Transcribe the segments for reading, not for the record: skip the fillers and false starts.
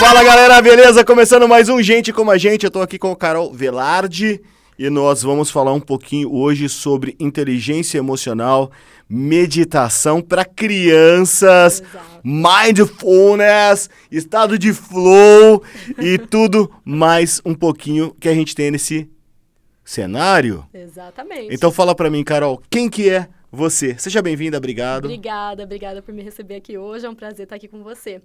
Fala galera, beleza? Começando mais um Gente Como a Gente, eu tô aqui com o Carol Velarde e nós vamos falar um pouquinho hoje sobre inteligência emocional, meditação para crianças, mindfulness, estado de flow e tudo mais um pouquinho que a gente tem nesse cenário. Exatamente. Então fala pra mim, Carol, quem que é você? Seja bem-vinda, obrigado. Obrigada por me receber aqui hoje, é um prazer estar aqui com você.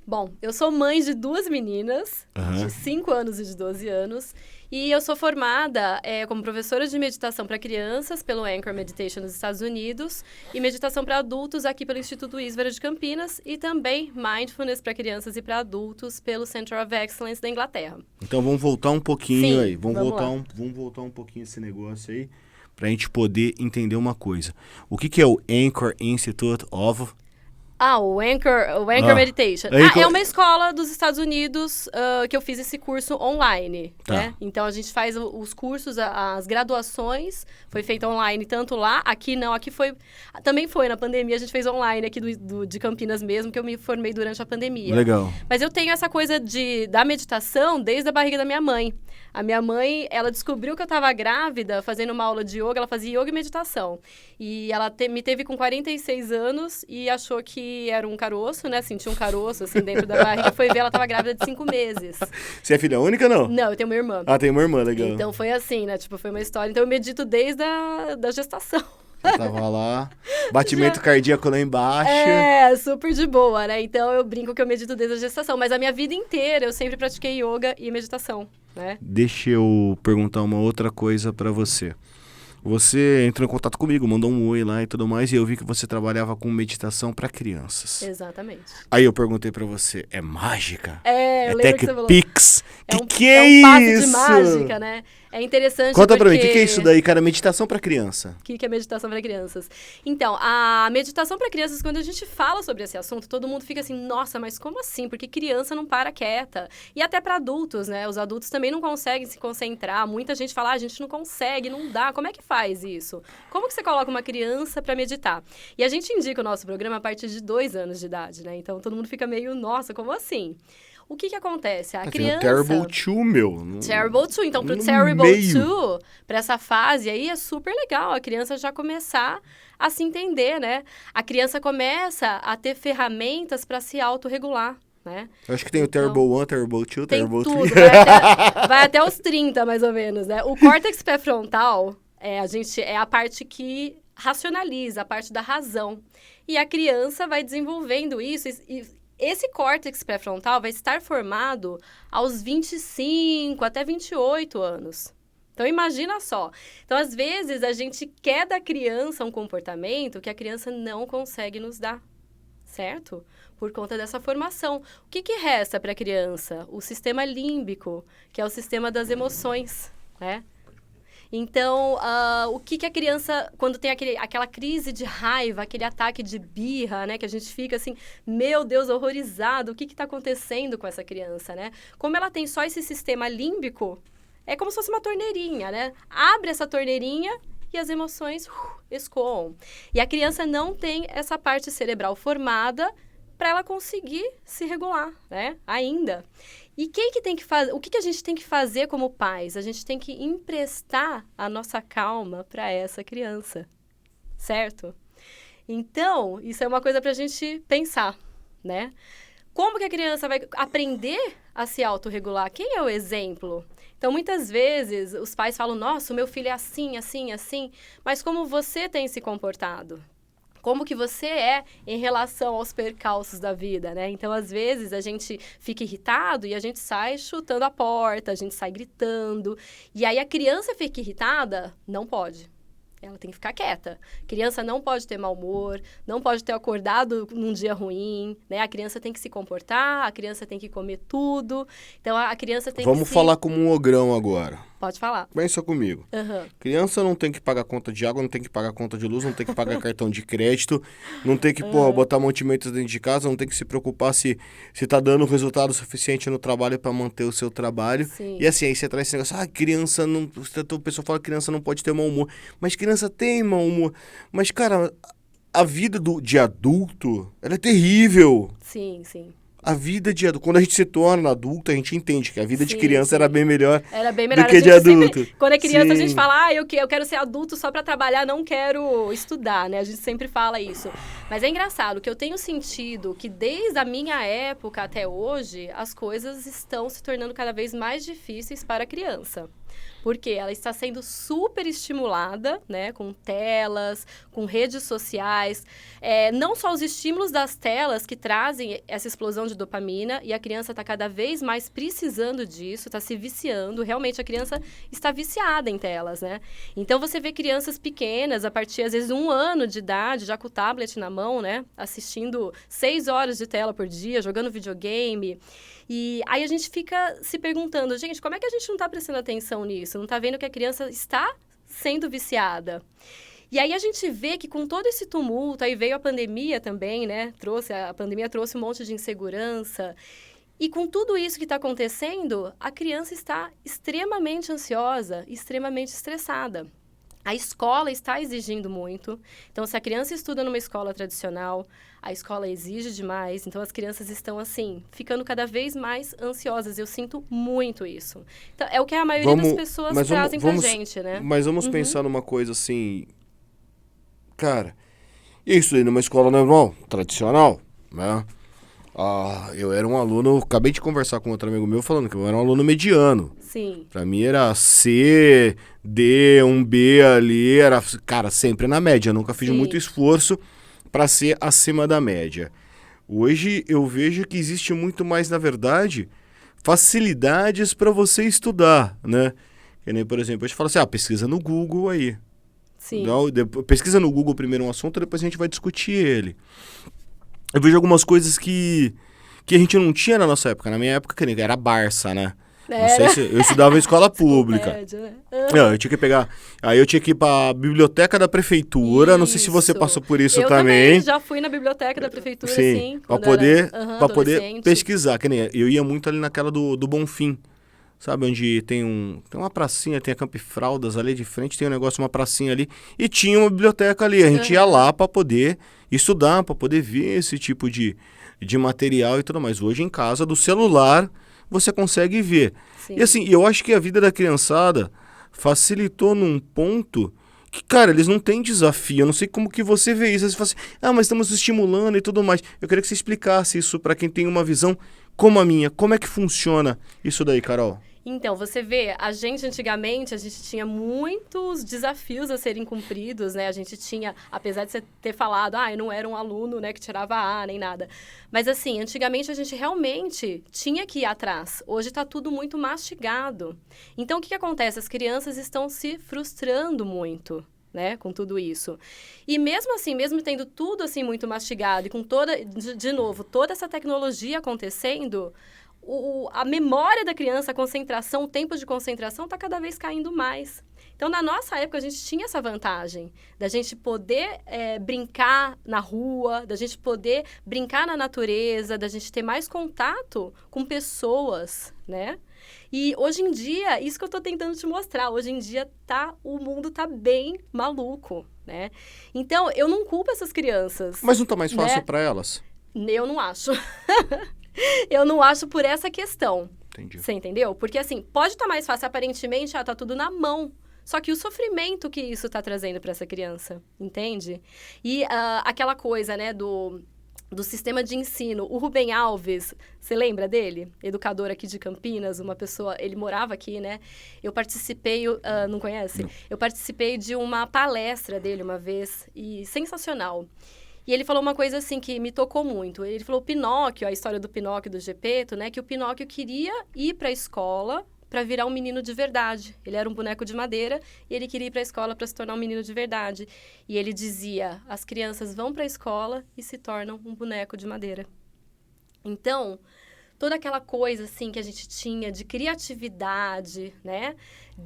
Bom, eu sou mãe de duas meninas, de 5 anos e de 12 anos, e eu sou formada como professora de meditação para crianças pelo Anchor Meditation nos Estados Unidos e meditação para adultos aqui pelo Instituto Ísvera de Campinas e também Mindfulness para crianças e para adultos pelo Center of Excellence da Inglaterra. Então vamos voltar um pouquinho. Sim, aí, vamos lá. voltar um pouquinho esse negócio aí pra gente poder entender uma coisa. O que é o Anchor Institute of... O Anchor Meditation. É uma escola dos Estados Unidos que eu fiz esse curso online, né? Então, a gente faz os cursos, as graduações, foi feita online tanto lá, aqui não, aqui foi... Também foi, na pandemia, a gente fez online aqui de Campinas mesmo, que eu me formei durante a pandemia. Legal. Mas eu tenho essa coisa da meditação desde a barriga da minha mãe. A minha mãe, ela descobriu que eu estava grávida, fazendo uma aula de yoga, ela fazia yoga e meditação. E ela me teve com 46 anos e achou que era um caroço, né? Sentiu um caroço, assim, dentro da barriga. Foi ver, ela estava grávida de 5 meses. Você é filha única, não? Não, eu tenho uma irmã. Tem uma irmã, legal. Então, foi assim, né? Tipo, foi uma história. Então, eu medito desde a gestação. Você tava lá, batimento cardíaco lá embaixo. Super de boa, né? Então, eu brinco que eu medito desde a gestação. Mas a minha vida inteira, eu sempre pratiquei yoga e meditação, né? Deixa eu perguntar uma outra coisa pra você. Você entrou em contato comigo, mandou um oi lá e tudo mais, e eu vi que você trabalhava com meditação pra crianças. Exatamente. Aí eu perguntei pra você, é mágica? Eu lembro que você falou. Pix? É que um passo isso? de mágica, né? É interessante Conta pra mim, o porque... que é isso daí, cara? Meditação pra criança. O que é meditação para crianças? Então, a meditação para crianças, quando a gente fala sobre esse assunto, todo mundo fica assim, nossa, mas como assim? Porque criança não para quieta. E até para adultos, né? Os adultos também não conseguem se concentrar. Muita gente fala, a gente não consegue, não dá. Como é que faz isso? Como que você coloca uma criança para meditar? E a gente indica o nosso programa a partir de 2 anos de idade, né? Então, todo mundo fica meio, nossa, como assim? O que acontece? A criança... Terrible 2, meu. Terrible 2. Então, pro Terrible 2, pra essa fase aí, é super legal a criança já começar a se entender, né? A criança começa a ter ferramentas para se autorregular, né? Eu acho que tem o Terrible 1, Terrible 2, Terrible 3. Tem tudo, vai até os 30, mais ou menos, né? O córtex pré-frontal é a parte que racionaliza, a parte da razão. E a criança vai desenvolvendo isso esse córtex pré-frontal vai estar formado aos 25 até 28 anos. Então, imagina só. Então, às vezes, a gente quer da criança um comportamento que a criança não consegue nos dar, certo? Por conta dessa formação. O que resta para a criança? O sistema límbico, que é o sistema das emoções, né? Então, o que a criança, quando tem aquela crise de raiva, aquele ataque de birra, né? Que a gente fica assim, meu Deus, horrorizado, o que está acontecendo com essa criança, né? Como ela tem só esse sistema límbico, é como se fosse uma torneirinha, né? Abre essa torneirinha e as emoções escoam. E a criança não tem essa parte cerebral formada para ela conseguir se regular, né? Ainda. E quem que tem que fazer? O que a gente tem que fazer como pais? A gente tem que emprestar a nossa calma para essa criança, certo? Então, isso é uma coisa para a gente pensar, né? Como que a criança vai aprender a se autorregular? Quem é o exemplo? Então, muitas vezes, os pais falam, nossa, o meu filho é assim, assim, assim. Mas como você tem se comportado? Como que você é em relação aos percalços da vida, né? Então, às vezes, a gente fica irritado e a gente sai chutando a porta, a gente sai gritando. E aí, a criança fica irritada? Não pode. Ela tem que ficar quieta. Criança não pode ter mau humor, não pode ter acordado num dia ruim, né? A criança tem que se comportar, a criança tem que comer tudo. Então, a criança tem Vamos falar como um ogrão agora. Pode falar. Pensa comigo. Criança não tem que pagar conta de água, não tem que pagar conta de luz, não tem que pagar cartão de crédito, não tem que botar mantimentos dentro de casa, não tem que se preocupar se tá dando resultado suficiente no trabalho para manter o seu trabalho. Sim. E assim, aí você traz esse negócio, criança não... O pessoal fala que criança não pode ter mau humor. Mas criança tem mau humor. Mas, cara, a vida de adulto, ela é terrível. Sim, sim. A vida de adulto, quando a gente se torna adulto, a gente entende que a vida de criança sim. era bem melhor, Era bem melhor. do que de adulto. Quando é criança, Sim. a gente fala, eu quero ser adulto só pra trabalhar, não quero estudar, né? A gente sempre fala isso. Mas é engraçado que eu tenho sentido que desde a minha época até hoje, as coisas estão se tornando cada vez mais difíceis para a criança. Porque ela está sendo super estimulada, né, com telas, com redes sociais. Não só os estímulos das telas que trazem essa explosão de dopamina, e a criança está cada vez mais precisando disso, está se viciando. Realmente, a criança está viciada em telas, né? Então, você vê crianças pequenas, a partir, às vezes, de 1 ano de idade, já com o tablet na mão, né, assistindo 6 horas de tela por dia, jogando videogame. E aí a gente fica se perguntando, gente, como é que a gente não está prestando atenção nisso? Não está vendo que a criança está sendo viciada? E aí a gente vê que com todo esse tumulto, aí veio a pandemia também, né? A pandemia trouxe um monte de insegurança. E com tudo isso que está acontecendo, a criança está extremamente ansiosa, extremamente estressada. A escola está exigindo muito. Então, se a criança estuda numa escola tradicional, a escola exige demais. Então, as crianças estão, assim, ficando cada vez mais ansiosas. Eu sinto muito isso. Então, é o que a maioria das pessoas trazem pra gente, né? Mas vamos pensar numa coisa assim... Cara, isso aí numa escola normal, tradicional, né? Eu era um aluno... Acabei de conversar com outro amigo meu falando que eu era um aluno mediano. Sim. Pra mim era C, D, um B ali, era, cara, sempre na média. Nunca fiz muito esforço pra ser acima da média. Hoje eu vejo que existe muito mais, na verdade, facilidades pra você estudar, né? Que nem, por exemplo, a gente fala assim, pesquisa no Google aí. Sim. Não, pesquisa no Google primeiro um assunto, depois a gente vai discutir ele. Eu vejo algumas coisas que a gente não tinha na nossa época. Na minha época, era Barça, né? Não sei se eu estudava em escola pública. Eu tinha que pegar. Aí eu tinha que ir pra biblioteca da prefeitura. Não sei se você passou por isso também. Eu já fui na biblioteca da prefeitura, sim. Pra poder pesquisar. Que nem eu ia muito ali naquela do Bonfim. Sabe, onde tem uma pracinha, tem a Camp Fraldas ali de frente, tem um negócio, uma pracinha ali. E tinha uma biblioteca ali. A gente ia lá pra poder estudar, pra poder ver esse tipo de material e tudo mais. Hoje em casa, do celular, você consegue ver. Sim. E assim, eu acho que a vida da criançada facilitou num ponto que, cara, eles não têm desafio. Eu não sei como que você vê isso. Você fala assim, mas estamos estimulando e tudo mais. Eu queria que você explicasse isso pra quem tem uma visão como a minha. Como é que funciona isso daí, Carol? Então, você vê, antigamente, a gente tinha muitos desafios a serem cumpridos, né? A gente tinha, apesar de você ter falado, eu não era um aluno, né, que tirava A, nem nada. Mas, assim, antigamente a gente realmente tinha que ir atrás. Hoje está tudo muito mastigado. Então, o que acontece? As crianças estão se frustrando muito, né, com tudo isso. E mesmo assim, mesmo tendo tudo, assim, muito mastigado e com de novo, toda essa tecnologia acontecendo... A memória da criança, a concentração, o tempo de concentração está cada vez caindo mais. Então, na nossa época, a gente tinha essa vantagem da gente poder brincar na rua, da gente poder brincar na natureza, da gente ter mais contato com pessoas, né? E hoje em dia, isso que eu estou tentando te mostrar, hoje em dia o mundo tá bem maluco, né? Então, eu não culpo essas crianças. Mas não tá mais fácil, né, para elas? Eu não acho. Eu não acho por essa questão. Entendi. Você entendeu? Porque, assim, pode estar mais fácil, aparentemente, tá tudo na mão. Só que o sofrimento que isso tá trazendo para essa criança, entende? E aquela coisa, né, do sistema de ensino. O Rubem Alves, você lembra dele? Educador aqui de Campinas, uma pessoa... Ele morava aqui, né? Eu participei... não conhece? Não. Eu participei de uma palestra dele uma vez, e sensacional. E ele falou uma coisa, assim, que me tocou muito. Ele falou, Pinóquio, a história do Pinóquio do Gepeto, né? Que o Pinóquio queria ir para a escola para virar um menino de verdade. Ele era um boneco de madeira e ele queria ir para a escola para se tornar um menino de verdade. E ele dizia, as crianças vão para a escola e se tornam um boneco de madeira. Então, toda aquela coisa, assim, que a gente tinha de criatividade, né?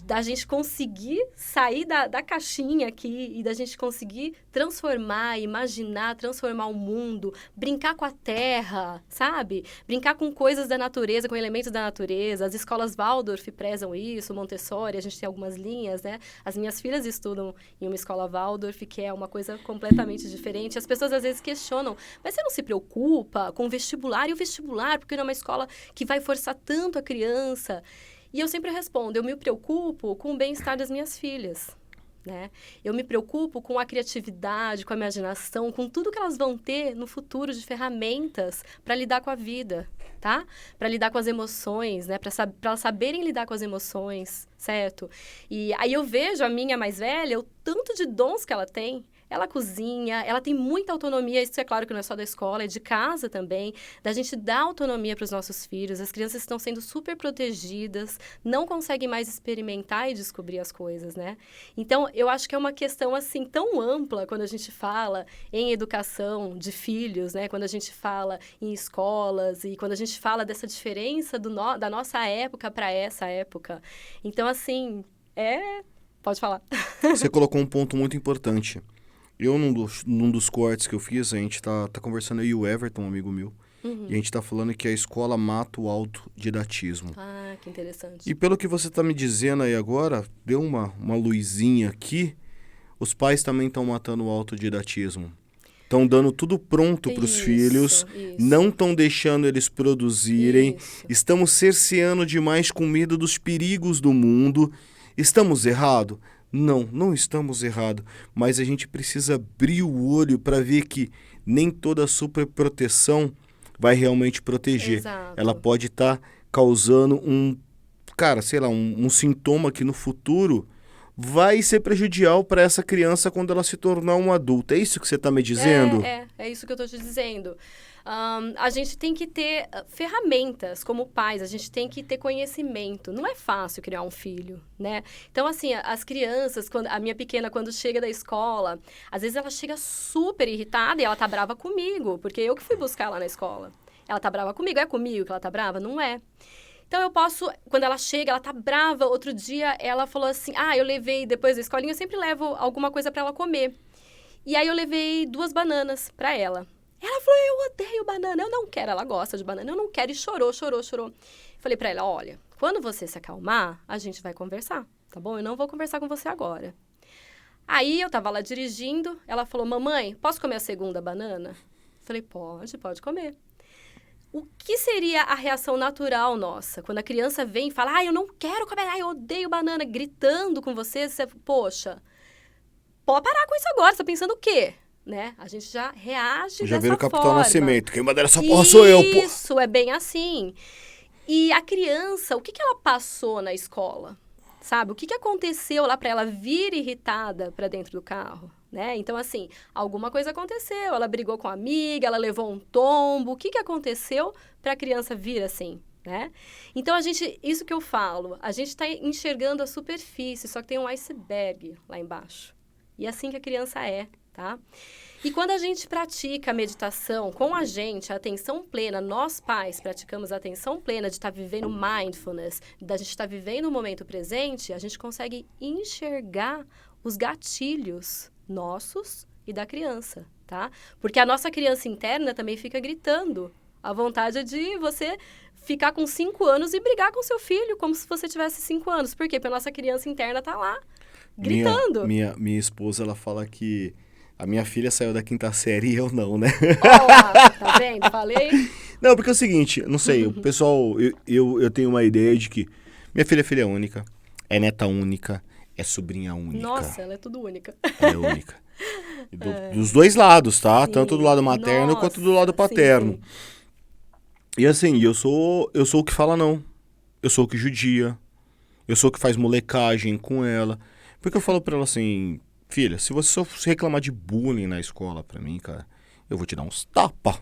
da gente conseguir sair da caixinha aqui e da gente conseguir transformar, imaginar, transformar o mundo, brincar com a terra, sabe? Brincar com coisas da natureza, com elementos da natureza. As escolas Waldorf prezam isso, Montessori, a gente tem algumas linhas, né? As minhas filhas estudam em uma escola Waldorf, que é uma coisa completamente diferente. As pessoas às vezes questionam, mas você não se preocupa com o vestibular? E o vestibular, porque não é uma escola que vai forçar tanto a criança? E eu sempre respondo, eu me preocupo com o bem-estar das minhas filhas, né? Eu me preocupo com a criatividade, com a imaginação, com tudo que elas vão ter no futuro de ferramentas para lidar com a vida, tá? Para lidar com as emoções, né? Para elas saberem lidar com as emoções, certo? E aí eu vejo a minha mais velha, o tanto de dons que ela tem. Ela cozinha, ela tem muita autonomia, isso é claro que não é só da escola, é de casa também, da gente dar autonomia para os nossos filhos. As crianças estão sendo super protegidas, não conseguem mais experimentar e descobrir as coisas, né? Então, eu acho que é uma questão, assim, tão ampla quando a gente fala em educação de filhos, né? Quando a gente fala em escolas e quando a gente fala dessa diferença da nossa época para essa época. Então, assim, Pode falar. Você colocou um ponto muito importante. Eu, num dos cortes que eu fiz, a gente tá conversando aí, e o Everton, um amigo meu, e a gente tá falando que a escola mata o autodidatismo. Ah, que interessante. E pelo que você tá me dizendo aí agora, deu uma luzinha aqui, os pais também estão matando o autodidatismo. Estão dando tudo pronto para os filhos, não estão deixando eles produzirem, estamos cerceando demais com medo dos perigos do mundo. Estamos errados? Não estamos errados, mas a gente precisa abrir o olho para ver que nem toda superproteção vai realmente proteger. Exato. Ela pode estar causando um sintoma que no futuro vai ser prejudicial para essa criança quando ela se tornar um adulto. É isso que você está me dizendo? É isso que eu estou te dizendo. A gente tem que ter ferramentas como pais, a gente tem que ter conhecimento. Não é fácil criar um filho, né? Então, assim, as crianças, a minha pequena, quando chega da escola, às vezes ela chega super irritada e ela tá brava comigo, porque eu que fui buscar ela na escola. Ela tá brava comigo, é comigo que ela tá brava? Não é. Então, eu posso, quando ela chega, ela tá brava. Outro dia, ela falou assim, eu levei, depois da escolinha, eu sempre levo alguma coisa para ela comer. E aí, eu levei 2 bananas para ela. Ela falou, eu odeio banana, eu não quero. Ela gosta de banana, eu não quero. E chorou. Falei pra ela, olha, quando você se acalmar, a gente vai conversar, tá bom? Eu não vou conversar com você agora. Aí, eu tava lá dirigindo, ela falou, mamãe, posso comer a segunda banana? Falei, pode comer. O que seria a reação natural nossa? Quando a criança vem e fala, eu não quero comer, eu odeio banana, gritando com você, poxa, pode parar com isso agora, você tá pensando o quê? Né? A gente já reage dessa forma. Já vira o Capitão Nascimento. Quem manda essa porra sou eu, pô. Isso, é bem assim. E a criança, o que ela passou na escola? Sabe? O que aconteceu lá para ela vir irritada para dentro do carro? Né? Então, assim, alguma coisa aconteceu. Ela brigou com a amiga, ela levou um tombo. O que aconteceu para a criança vir assim? Né? Então, isso que eu falo, a gente está enxergando a superfície, só que tem um iceberg lá embaixo. E é assim que a criança é. Tá? E quando a gente pratica a meditação com a atenção plena, nós pais praticamos a atenção plena de estar vivendo mindfulness, da gente estar vivendo o momento presente, a gente consegue enxergar os gatilhos nossos e da criança, tá? Porque a nossa criança interna também fica gritando. A vontade é de você ficar com 5 anos e brigar com seu filho, como se você tivesse 5 anos. Por quê? Porque a nossa criança interna tá lá, gritando. Minha esposa, ela fala que a minha filha saiu da 5ª série e eu não, né? Olá, tá vendo? Falei. Não, porque é o seguinte, não sei, o pessoal, eu tenho uma ideia de que minha filha é filha única, é neta única, é sobrinha única. Nossa, ela é tudo única. Ela é única. Dos 2 lados, tá? Sim. Tanto do lado materno quanto do lado paterno. Sim. E assim, eu sou o que fala não. Eu sou o que judia. Eu sou o que faz molecagem com ela. Porque eu falo pra ela assim, filha, se você só reclamar de bullying na escola pra mim, cara, eu vou te dar uns tapa.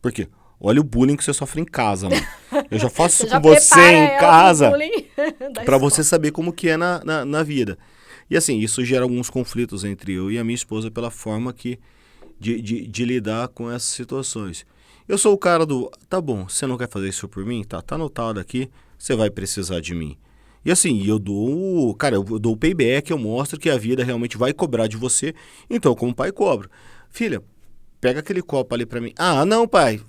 Por quê? Olha o bullying que você sofre em casa, mano. Eu já faço isso com você em casa pra você saber como que é na vida. E assim, isso gera alguns conflitos entre eu e a minha esposa pela forma de lidar com essas situações. Eu sou o cara tá bom, você não quer fazer isso por mim? Tá anotado aqui, você vai precisar de mim. E assim, eu dou o payback, eu mostro que a vida realmente vai cobrar de você. Então, como pai, cobro. Filha, pega aquele copo ali pra mim. Ah, não, pai.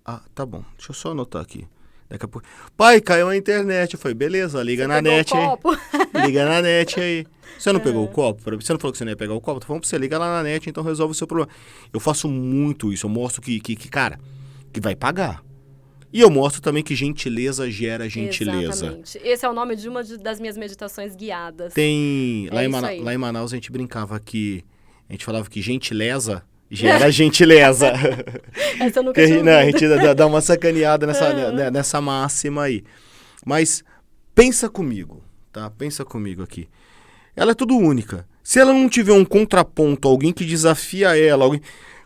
Ah, tá bom. Deixa eu só anotar aqui. Daqui a pouco. Pai, caiu a internet. Eu falei, beleza, liga Você na pegou net o aí. copo? Liga na net aí. Você não pegou o copo? Você não falou que você não ia pegar o copo? Tô falando pra você, liga lá na net, então resolve o seu problema. Eu faço muito isso. Eu mostro cara, que vai pagar. E eu mostro também que gentileza gera gentileza. Exatamente. Esse é o nome de uma das minhas meditações guiadas. Tem. É isso aí. Lá em Manaus a gente brincava que. A gente falava que gentileza gera gentileza. Essa eu nunca tinha ouvido. A gente dá uma sacaneada nessa máxima aí. Mas pensa comigo, tá? Pensa comigo aqui. Ela é tudo única. Se ela não tiver um contraponto, alguém que desafia ela, alguém...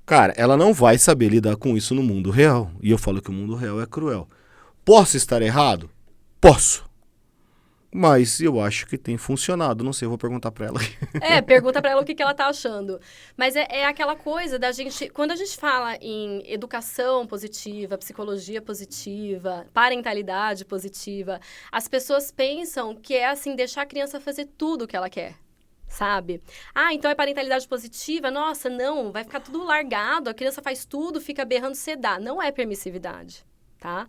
Cara, ela não vai saber lidar com isso no mundo real. E eu falo que o mundo real é cruel. Posso estar errado? Posso. Mas eu acho que tem funcionado. Não sei, eu vou perguntar pra ela. Pergunta pra ela o que ela tá achando. Mas é aquela coisa da gente... Quando a gente fala em educação positiva, psicologia positiva, parentalidade positiva, as pessoas pensam que é assim, deixar a criança fazer tudo o que ela quer. Sabe? Ah, então é parentalidade positiva? Nossa, não, vai ficar tudo largado, a criança faz tudo, fica berrando, você dá. Não é permissividade, tá?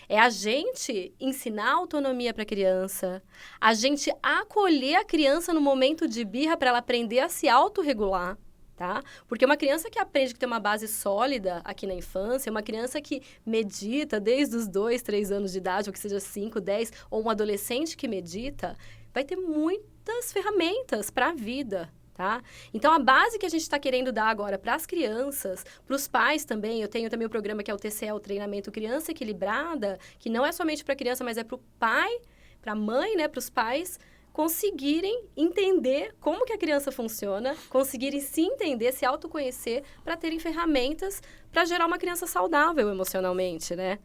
É a gente ensinar autonomia para a criança, a gente acolher a criança no momento de birra para ela aprender a se autorregular, tá? Porque uma criança que aprende que tem uma base sólida aqui na infância, uma criança que medita desde os 2, 3 anos de idade, ou que seja 5, 10, ou um adolescente que medita, vai ter muitas ferramentas para a vida, tá? Então, a base que a gente está querendo dar agora para as crianças, para os pais também, eu tenho também o programa que é o TCE, o Treinamento Criança Equilibrada, que não é somente para a criança, mas é para o pai, para a mãe, né, para os pais, conseguirem entender como que a criança funciona, conseguirem se entender, se autoconhecer, para terem ferramentas para gerar uma criança saudável emocionalmente, né?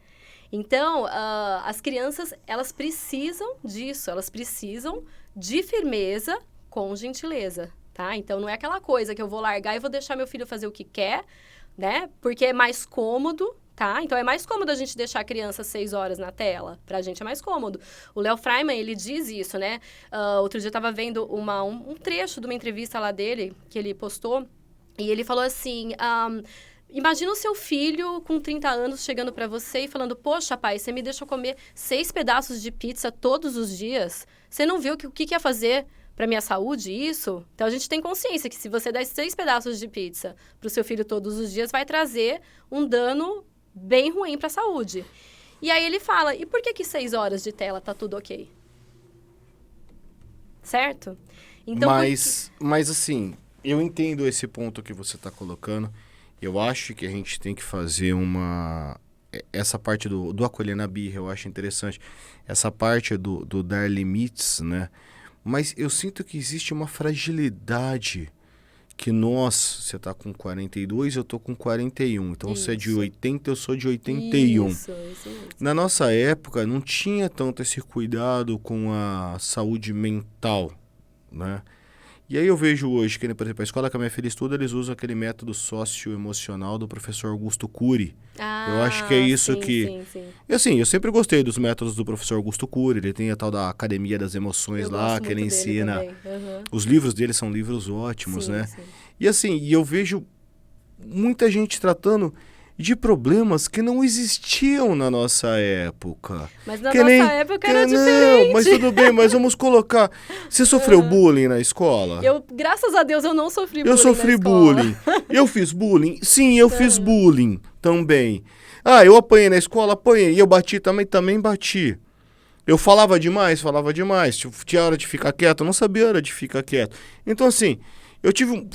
Então, as crianças, elas precisam disso, elas precisam de firmeza com gentileza, tá? Então, não é aquela coisa que eu vou largar e vou deixar meu filho fazer o que quer, né? Porque é mais cômodo, tá? Então, é mais cômodo a gente deixar a criança 6 horas na tela. Pra gente é mais cômodo. O Léo Freiman, ele diz isso, né? Outro dia eu tava vendo um trecho de uma entrevista lá dele, que ele postou, e ele falou assim... Imagina o seu filho com 30 anos chegando para você e falando, poxa, pai, você me deixou comer 6 pedaços de pizza todos os dias? Você não viu o que ia fazer para minha saúde isso? Então, a gente tem consciência que se você der 6 pedaços de pizza para o seu filho todos os dias, vai trazer um dano bem ruim para a saúde. E aí ele fala, e por que 6 horas de tela tá tudo ok? Certo? Então, mas assim, eu entendo esse ponto que você está colocando. Eu acho que a gente tem que fazer essa parte do acolher na birra, eu acho interessante. Essa parte do dar limites, né? Mas eu sinto que existe uma fragilidade que você tá com 42, eu tô com 41. Então você é de 80, eu sou de 81. Isso mesmo. Na nossa época, não tinha tanto esse cuidado com a saúde mental, né? E aí eu vejo hoje que, por exemplo, a escola que a minha filha estuda, eles usam aquele método socioemocional do professor Augusto Cury. Eu acho que é isso sim. E assim, eu sempre gostei dos métodos do professor Augusto Cury. Ele tem a tal da Academia das Emoções lá, que ele ensina. Os livros dele são livros ótimos, né? Sim. E assim, eu vejo muita gente tratando de problemas que não existiam na nossa época. Mas na nossa época era diferente. Não, mas tudo bem, mas vamos colocar... Você sofreu bullying na escola? Graças a Deus, eu não sofri bullying. Eu sofri bullying. Eu fiz bullying? Sim, eu fiz bullying também. Eu apanhei na escola? Apanhei. E eu bati também bati. Eu falava demais. Tinha hora de ficar quieto, eu não sabia a hora de ficar quieto. Então, assim, eu tive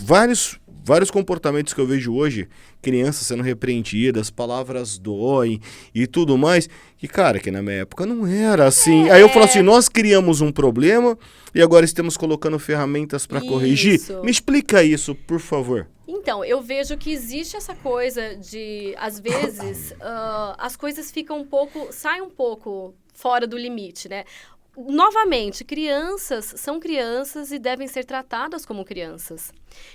vários comportamentos que eu vejo hoje, crianças sendo repreendidas, palavras doem e tudo mais, que na minha época não era assim. Aí eu falo assim, nós criamos um problema e agora estamos colocando ferramentas para corrigir. Me explica isso, por favor. Então, eu vejo que existe essa coisa de, às vezes, as coisas saem um pouco fora do limite, né? Novamente, crianças são crianças e devem ser tratadas como crianças.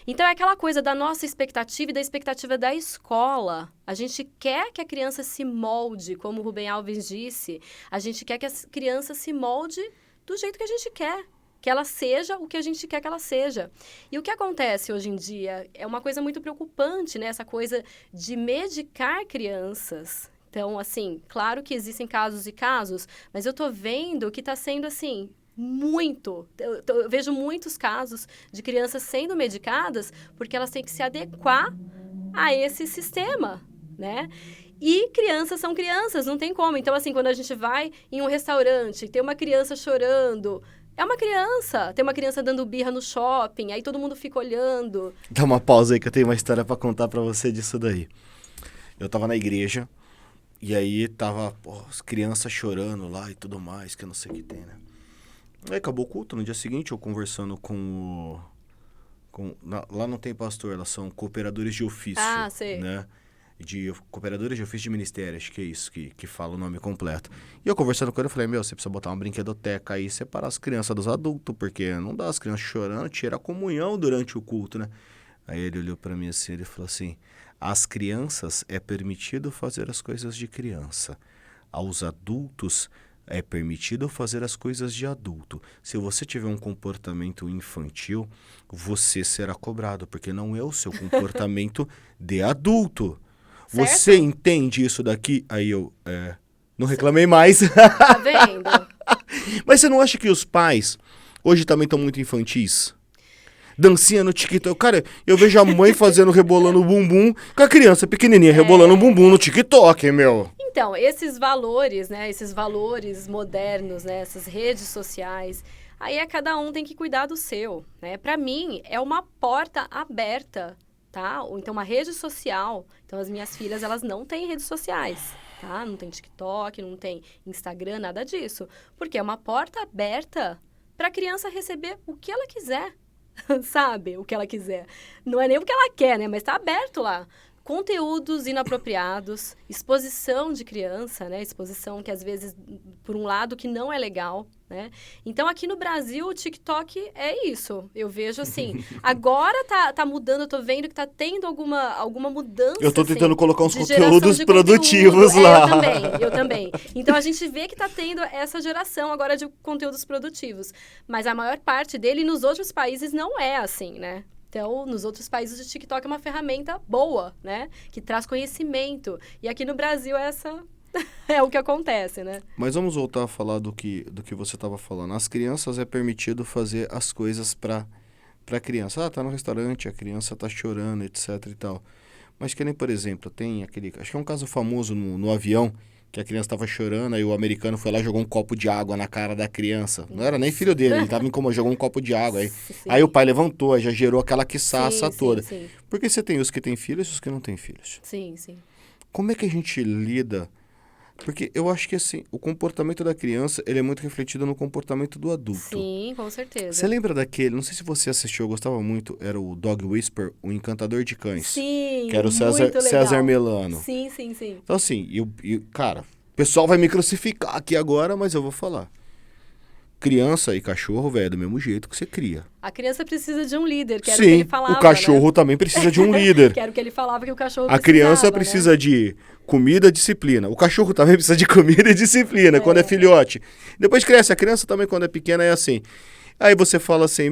Então, é aquela coisa da nossa expectativa e da expectativa da escola. A gente quer que a criança se molde, como o Rubem Alves disse. A gente quer que a criança se molde do jeito que a gente quer. Que ela seja o que a gente quer que ela seja. E o que acontece hoje em dia é uma coisa muito preocupante, né? Essa coisa de medicar crianças. Então, assim, claro que existem casos e casos, mas eu tô vendo que tá sendo, assim, muito. Eu vejo muitos casos de crianças sendo medicadas porque elas têm que se adequar a esse sistema, né? E crianças são crianças, não tem como. Então, assim, quando a gente vai em um restaurante, tem uma criança chorando... É uma criança. Tem uma criança dando birra no shopping, aí todo mundo fica olhando. Dá uma pausa aí que eu tenho uma história pra contar pra você disso daí. Eu tava na igreja, e aí tava as crianças chorando lá e tudo mais, que eu não sei o que tem, né? Aí acabou o culto, no dia seguinte eu conversando lá não tem pastor, elas são cooperadores de ofício. Ah, sei. Né? Cooperadores de ofício de ministério, acho que é isso que fala o nome completo. E eu conversando com ele, eu falei, você precisa botar uma brinquedoteca aí e separar as crianças dos adultos, porque não dá as crianças chorando, tira a comunhão durante o culto, né? Aí ele olhou pra mim assim, ele falou assim, às crianças é permitido fazer as coisas de criança, aos adultos é permitido fazer as coisas de adulto. Se você tiver um comportamento infantil, você será cobrado, porque não é o seu comportamento de adulto. Certo? Você entende isso daqui? Aí eu não reclamei mais. Tá vendo? Mas você não acha que os pais hoje também estão muito infantis? Dancinha no TikTok. Cara, eu vejo a mãe fazendo, rebolando o bumbum, com a criança pequenininha rebolando o bumbum no TikTok, meu. Então, esses valores, né? Esses valores modernos, né? Essas redes sociais... Aí cada um tem que cuidar do seu, né? Para mim, é uma porta aberta, tá? Ou então uma rede social. Então, as minhas filhas, elas não têm redes sociais, tá? Não tem TikTok, não tem Instagram, nada disso. Porque é uma porta aberta para a criança receber o que ela quiser, sabe? O que ela quiser. Não é nem o que ela quer, né? Mas tá aberto lá. Conteúdos inapropriados, exposição de criança, né? Exposição que, às vezes, por um lado, que não é legal, né? Então, aqui no Brasil, o TikTok é isso. Eu vejo, assim, agora tá mudando, eu tô vendo que tá tendo alguma mudança, eu tô tentando assim, colocar uns de geração conteúdos de produtivos conteúdo. lá. Eu também. Então, a gente vê que tá tendo essa geração agora de conteúdos produtivos. Mas a maior parte dele, nos outros países, não é assim, né? Então, nos outros países, o TikTok é uma ferramenta boa, né? Que traz conhecimento. E aqui no Brasil, essa é o que acontece, né? Mas vamos voltar a falar do que você estava falando. As crianças é permitido fazer as coisas para criança. Tá no restaurante, a criança tá chorando, etc e tal. Mas que nem, por exemplo, tem aquele... Acho que é um caso famoso no avião, que a criança estava chorando, aí o americano foi lá e jogou um copo de água na cara da criança. Não era nem filho dele, ele estava incomodado, jogou um copo de água. Aí o pai levantou, aí já gerou aquela quiçaça toda. Sim. Porque você tem os que têm filhos e os que não têm filhos. Sim. Como é que a gente lida? Porque eu acho que, assim, o comportamento da criança, ele é muito refletido no comportamento do adulto. Sim, com certeza. Você lembra daquele, não sei se você assistiu, eu gostava muito, era o Dog Whisper, o Encantador de Cães. Sim, que era o César Melano. Sim. Então, assim, cara, o pessoal vai me crucificar aqui agora, mas eu vou falar. Criança e cachorro, velho, é do mesmo jeito que você cria. A criança precisa de um líder, que era Sim, o que ele falava, o cachorro também precisa de um líder. Que era o que ele falava que o cachorro A criança precisa, né, de comida e disciplina. O cachorro também precisa de comida e disciplina quando é filhote. Depois cresce, a criança também quando é pequena é assim. Aí você fala assim,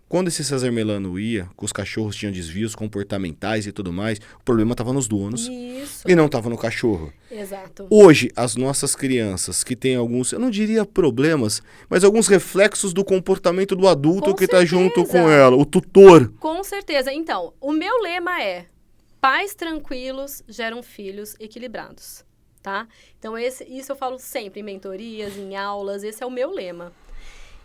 quando esse César Melano ia, que os cachorros tinham desvios comportamentais e tudo mais, o problema estava nos donos. Isso. E não estava no cachorro. Exato. Hoje, as nossas crianças que têm alguns, eu não diria problemas, mas alguns reflexos do comportamento do adulto que está junto com ela, o tutor. Com certeza. Então, o meu lema é: pais tranquilos geram filhos equilibrados, tá? Então, isso eu falo sempre em mentorias, em aulas, esse é o meu lema.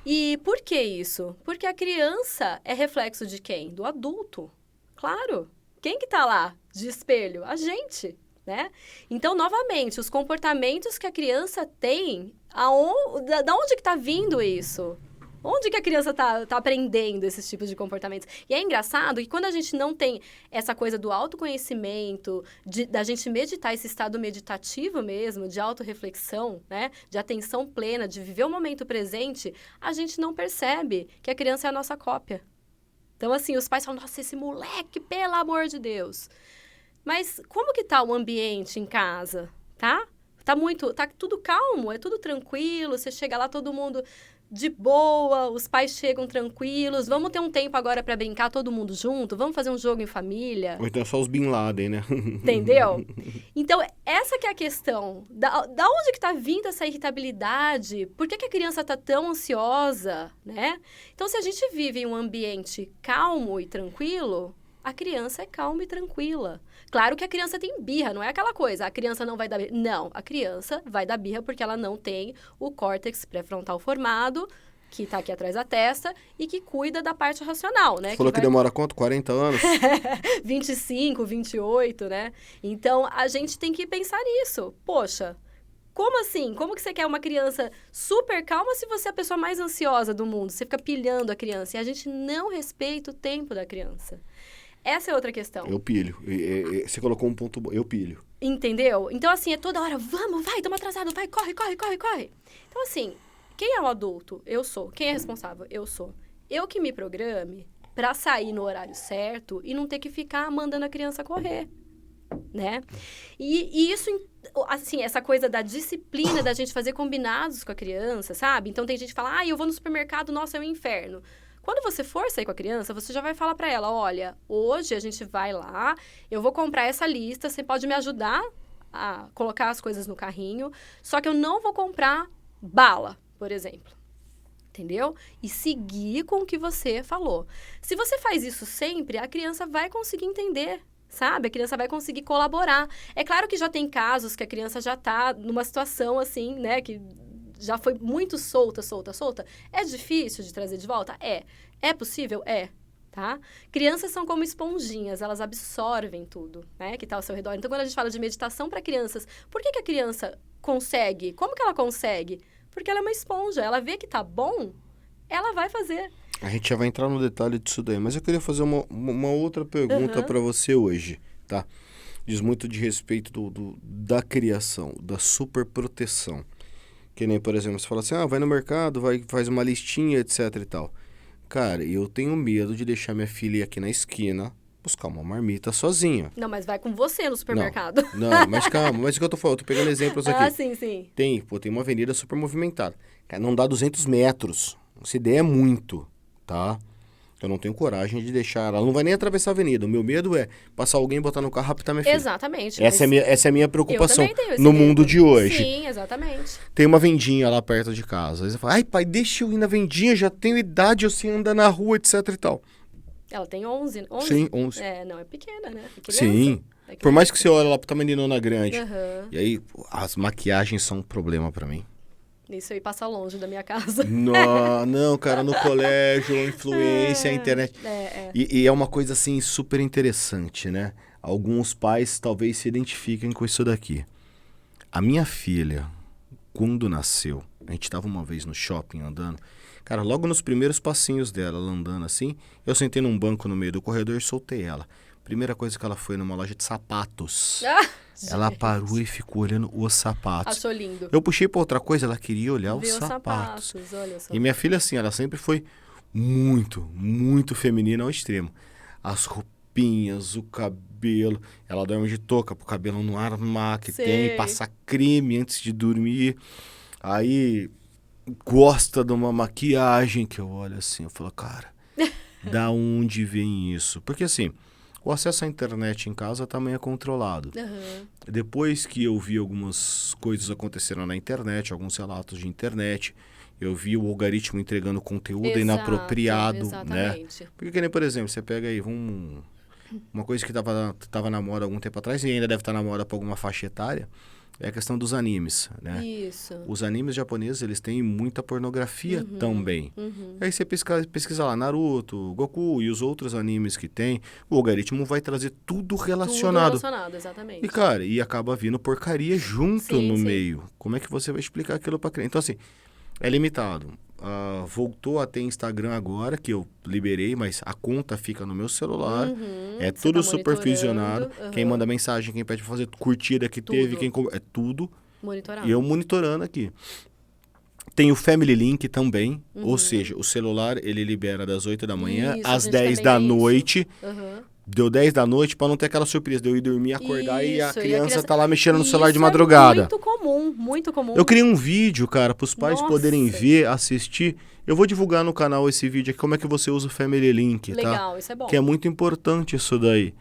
E por que isso? Porque a criança é reflexo de quem? Do adulto. Claro. Quem que tá lá de espelho? A gente, né? Então, novamente, os comportamentos que a criança tem, da onde que tá vindo isso? Onde que a criança tá aprendendo esses tipos de comportamentos? E é engraçado que quando a gente não tem essa coisa do autoconhecimento, da gente meditar, esse estado meditativo mesmo, de autorreflexão, né? De atenção plena, de viver o momento presente, a gente não percebe que a criança é a nossa cópia. Então, assim, os pais falam, nossa, esse moleque, pelo amor de Deus. Mas como que tá o ambiente em casa, tá? Tá tudo calmo, é tudo tranquilo, você chega lá, todo mundo de boa, os pais chegam tranquilos, vamos ter um tempo agora para brincar todo mundo junto, vamos fazer um jogo em família. Ou então só os Bin Laden, né? Entendeu? Então, essa que é a questão. Da onde que tá vindo essa irritabilidade? Por que a criança tá tão ansiosa, né? Então, se a gente vive em um ambiente calmo e tranquilo, a criança é calma e tranquila. Claro que a criança tem birra, não é aquela coisa, a criança não vai dar birra. Não, a criança vai dar birra porque ela não tem o córtex pré-frontal formado, que tá aqui atrás da testa, e que cuida da parte racional, né? Você falou que demora quanto? 40 anos? 25, 28, né? Então, a gente tem que pensar nisso. Poxa, como assim? Como que você quer uma criança super calma se você é a pessoa mais ansiosa do mundo? Você fica pilhando a criança e a gente não respeita o tempo da criança. Essa é outra questão. Eu pilho. Você colocou um ponto bom. Eu pilho. Entendeu? Então, assim, é toda hora, vamos, vai, estamos atrasados, vai, corre. Então, assim, quem é o adulto? Eu sou. Quem é responsável? Eu sou. Eu que me programe pra sair no horário certo e não ter que ficar mandando a criança correr, né? E isso, assim, essa coisa da disciplina, da gente fazer combinados com a criança, sabe? Então, tem gente que fala, eu vou no supermercado, nossa, é um inferno. Quando você for sair com a criança, você já vai falar pra ela, olha, hoje a gente vai lá, eu vou comprar essa lista, você pode me ajudar a colocar as coisas no carrinho, só que eu não vou comprar bala, por exemplo. Entendeu? E seguir com o que você falou. Se você faz isso sempre, a criança vai conseguir entender, sabe? A criança vai conseguir colaborar. É claro que já tem casos que a criança já tá numa situação assim, né, que já foi muito solta. É difícil de trazer de volta? É. É possível? É. Tá? Crianças são como esponjinhas, elas absorvem tudo, né, que está ao seu redor. Então, quando a gente fala de meditação para crianças, por que a criança consegue? Como que ela consegue? Porque ela é uma esponja, ela vê que tá bom, ela vai fazer. A gente já vai entrar no detalhe disso daí, mas eu queria fazer uma outra pergunta para você hoje, tá? Diz muito de respeito da criação, da superproteção. Que nem, por exemplo, você fala assim, vai no mercado, faz uma listinha, etc e tal. Cara, eu tenho medo de deixar minha filha aqui na esquina buscar uma marmita sozinha. Não, mas vai com você no supermercado. Não, mas calma, mas o que eu tô falando? Eu tô pegando exemplos aqui. Sim. Tem uma avenida super movimentada. Cara, não dá 200 metros. Essa ideia é muito, tá? Eu não tenho coragem de deixar ela. Ela não vai nem atravessar a avenida. O meu medo é passar alguém, botar no carro e raptar minha filha. Exatamente. Essa é a minha preocupação no medo. mundo de hoje. Sim, exatamente. Tem uma vendinha lá perto de casa. Aí você fala, ai pai, deixa eu ir na vendinha, já tenho idade, eu sei andar na rua, etc e tal. Ela tem 11? Sim, 11. Não, é pequena, né? É sim. Por mais que você olhe lá pra tamanho de nona grande. Uhum. E aí, as maquiagens são um problema pra mim. Isso aí passa longe da minha casa. Não, cara, no colégio, influência, a internet. E é uma coisa, assim, super interessante, né? Alguns pais talvez se identifiquem com isso daqui. A minha filha, quando nasceu, a gente tava uma vez no shopping andando, cara, logo nos primeiros passinhos dela, ela andando assim, eu sentei num banco no meio do corredor e soltei ela. Primeira coisa que ela foi numa loja de sapatos. Ela parou e ficou olhando os sapatos. Achou lindo. Eu puxei pra outra coisa, ela queria olhar os sapatos. Olha só. E minha filha, assim, ela sempre foi muito, muito feminina ao extremo. As roupinhas, o cabelo. Ela dorme de touca pro cabelo não armar, que tem, passa creme antes de dormir. Aí gosta de uma maquiagem que eu olho assim, eu falo, cara, da onde vem isso? Porque assim, o acesso à internet em casa também é controlado. Uhum. Depois que eu vi algumas coisas acontecendo na internet, alguns relatos de internet, eu vi o algoritmo entregando conteúdo inapropriado, exatamente. né? Porque, nem, por exemplo, você pega aí uma coisa que tava na moda há algum tempo atrás e ainda deve estar na moda para alguma faixa etária, é a questão dos animes, né? Isso. Os animes japoneses, eles têm muita pornografia também. Aí você pesquisa lá, Naruto, Goku e os outros animes que tem, o algoritmo vai trazer tudo relacionado. Tudo relacionado, exatamente. E, cara, acaba vindo porcaria junto no meio. Como é que você vai explicar aquilo pra criança? Então, assim, é limitado. Voltou a ter Instagram agora, que eu liberei, mas a conta fica no meu celular. É tudo supervisionado. Quem manda mensagem, quem pede pra fazer curtida que teve, é tudo. Monitorado. E eu monitorando aqui. Tem o Family Link também, ou seja, o celular ele libera das 8 da manhã às 10 da noite. Deu 10 da noite pra não ter aquela surpresa de eu ir dormir, acordar e a Isso, criança tá lá mexendo no celular de Isso madrugada. É muito comum, muito comum. Eu criei um vídeo, cara, pros pais Nossa. poderem ver, assistir. Eu vou divulgar no canal esse vídeo aqui, como é que você usa o Family Link, tá? Legal, isso é bom. Que é muito importante isso daí.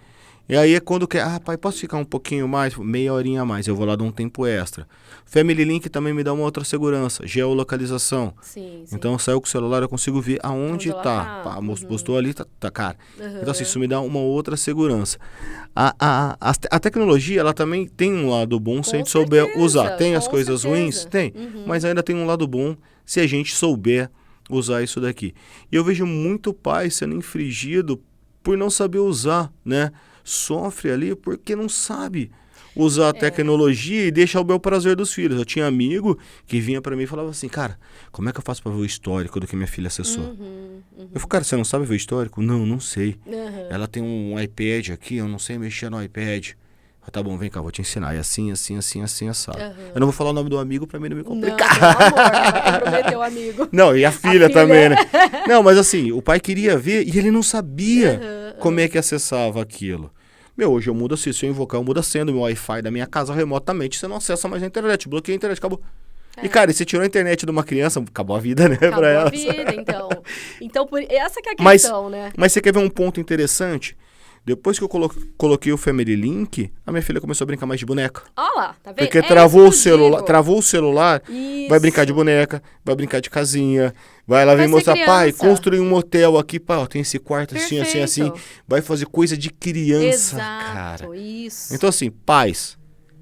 E aí é quando quer, pai, posso ficar um pouquinho mais? Meia horinha a mais, eu vou lá dar um tempo extra. Family Link também me dá uma outra segurança, geolocalização. Sim. Então eu saio com o celular, eu consigo ver aonde ela tá. tá. Postou ali, tá cara. Então assim, isso me dá uma outra segurança. A tecnologia, ela também tem um lado bom se a gente souber usar. Tem as coisas ruins? Tem. Mas ainda tem um lado bom se a gente souber usar isso daqui. E eu vejo muito pai sendo infringido por não saber usar, né? Sofre ali porque não sabe usar a tecnologia e deixa ao bel prazer dos filhos. Eu tinha amigo que vinha pra mim e falava assim, cara, como é que eu faço pra ver o histórico do que minha filha acessou? Eu falei, cara, você não sabe ver o histórico? Não sei. Ela tem um iPad aqui, eu não sei mexer no iPad. Tá bom, vem cá, vou te ensinar. É assim, assado. Eu não vou falar o nome do amigo pra mim não me complicar. Não, pelo amor, não comprometer o amigo. Não, e a filha também, né? Não, mas assim, o pai queria ver e ele não sabia como é que acessava aquilo. Hoje eu mudo assim, se eu invocar, eu mudo a senha do meu Wi-Fi da minha casa remotamente, você não acessa mais a internet, bloqueei a internet, acabou. E, cara, você tirou a internet de uma criança, acabou a vida, né? Acabou pra ela. A vida, então. Então, essa que é a questão, né? Mas você quer ver um ponto interessante? Depois que eu coloquei o Family Link, a minha filha começou a brincar mais de boneca. Olha lá, tá vendo? Porque travou o celular, vai brincar de boneca, vai brincar de casinha, vai lá vir mostrar, pai, construir um hotel aqui, pai, ó, tem esse quarto assim, vai fazer coisa de criança, cara. Isso. Então assim, pais,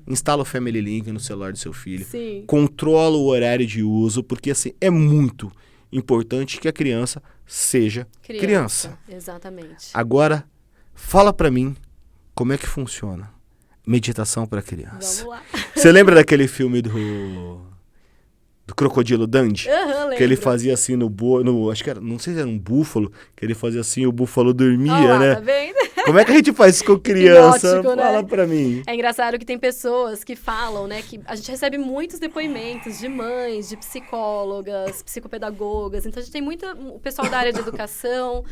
instala o Family Link no celular do seu filho, Sim. controla o horário de uso, porque assim, é muito importante que a criança seja criança. Exatamente. Agora, fala pra mim como é que funciona meditação pra criança. Vamos lá. Você lembra daquele filme do Crocodilo Dundee? Lembro. Que ele fazia assim acho que era, não sei se era um búfalo, que ele fazia assim, o búfalo dormia, lá, né? Tá vendo? Como é que a gente faz isso com criança? Hipnótico, né? Fala pra mim. É engraçado que tem pessoas que falam, né, que a gente recebe muitos depoimentos de mães, de psicólogas, psicopedagogas. Então a gente tem muito o pessoal da área de educação,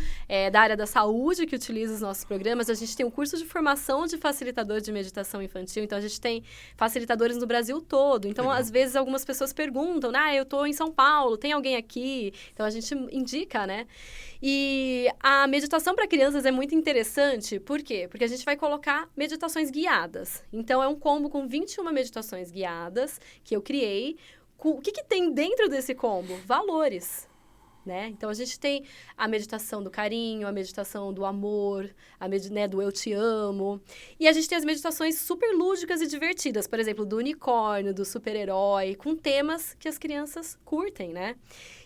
da área da saúde que utiliza os nossos programas. A gente tem um curso de formação de facilitador de meditação infantil. Então a gente tem facilitadores no Brasil todo. Então às vezes algumas pessoas perguntam, eu tô em São Paulo, tem alguém aqui? Então a gente indica, né? E a meditação para crianças é muito interessante, por quê? Porque a gente vai colocar meditações guiadas. Então, é um combo com 21 meditações guiadas que eu criei. O que tem dentro desse combo? Valores. Né? Então, a gente tem a meditação do carinho, a meditação do amor, do eu te amo. E a gente tem as meditações super lúdicas e divertidas, por exemplo, do unicórnio, do super-herói, com temas que as crianças curtem, né?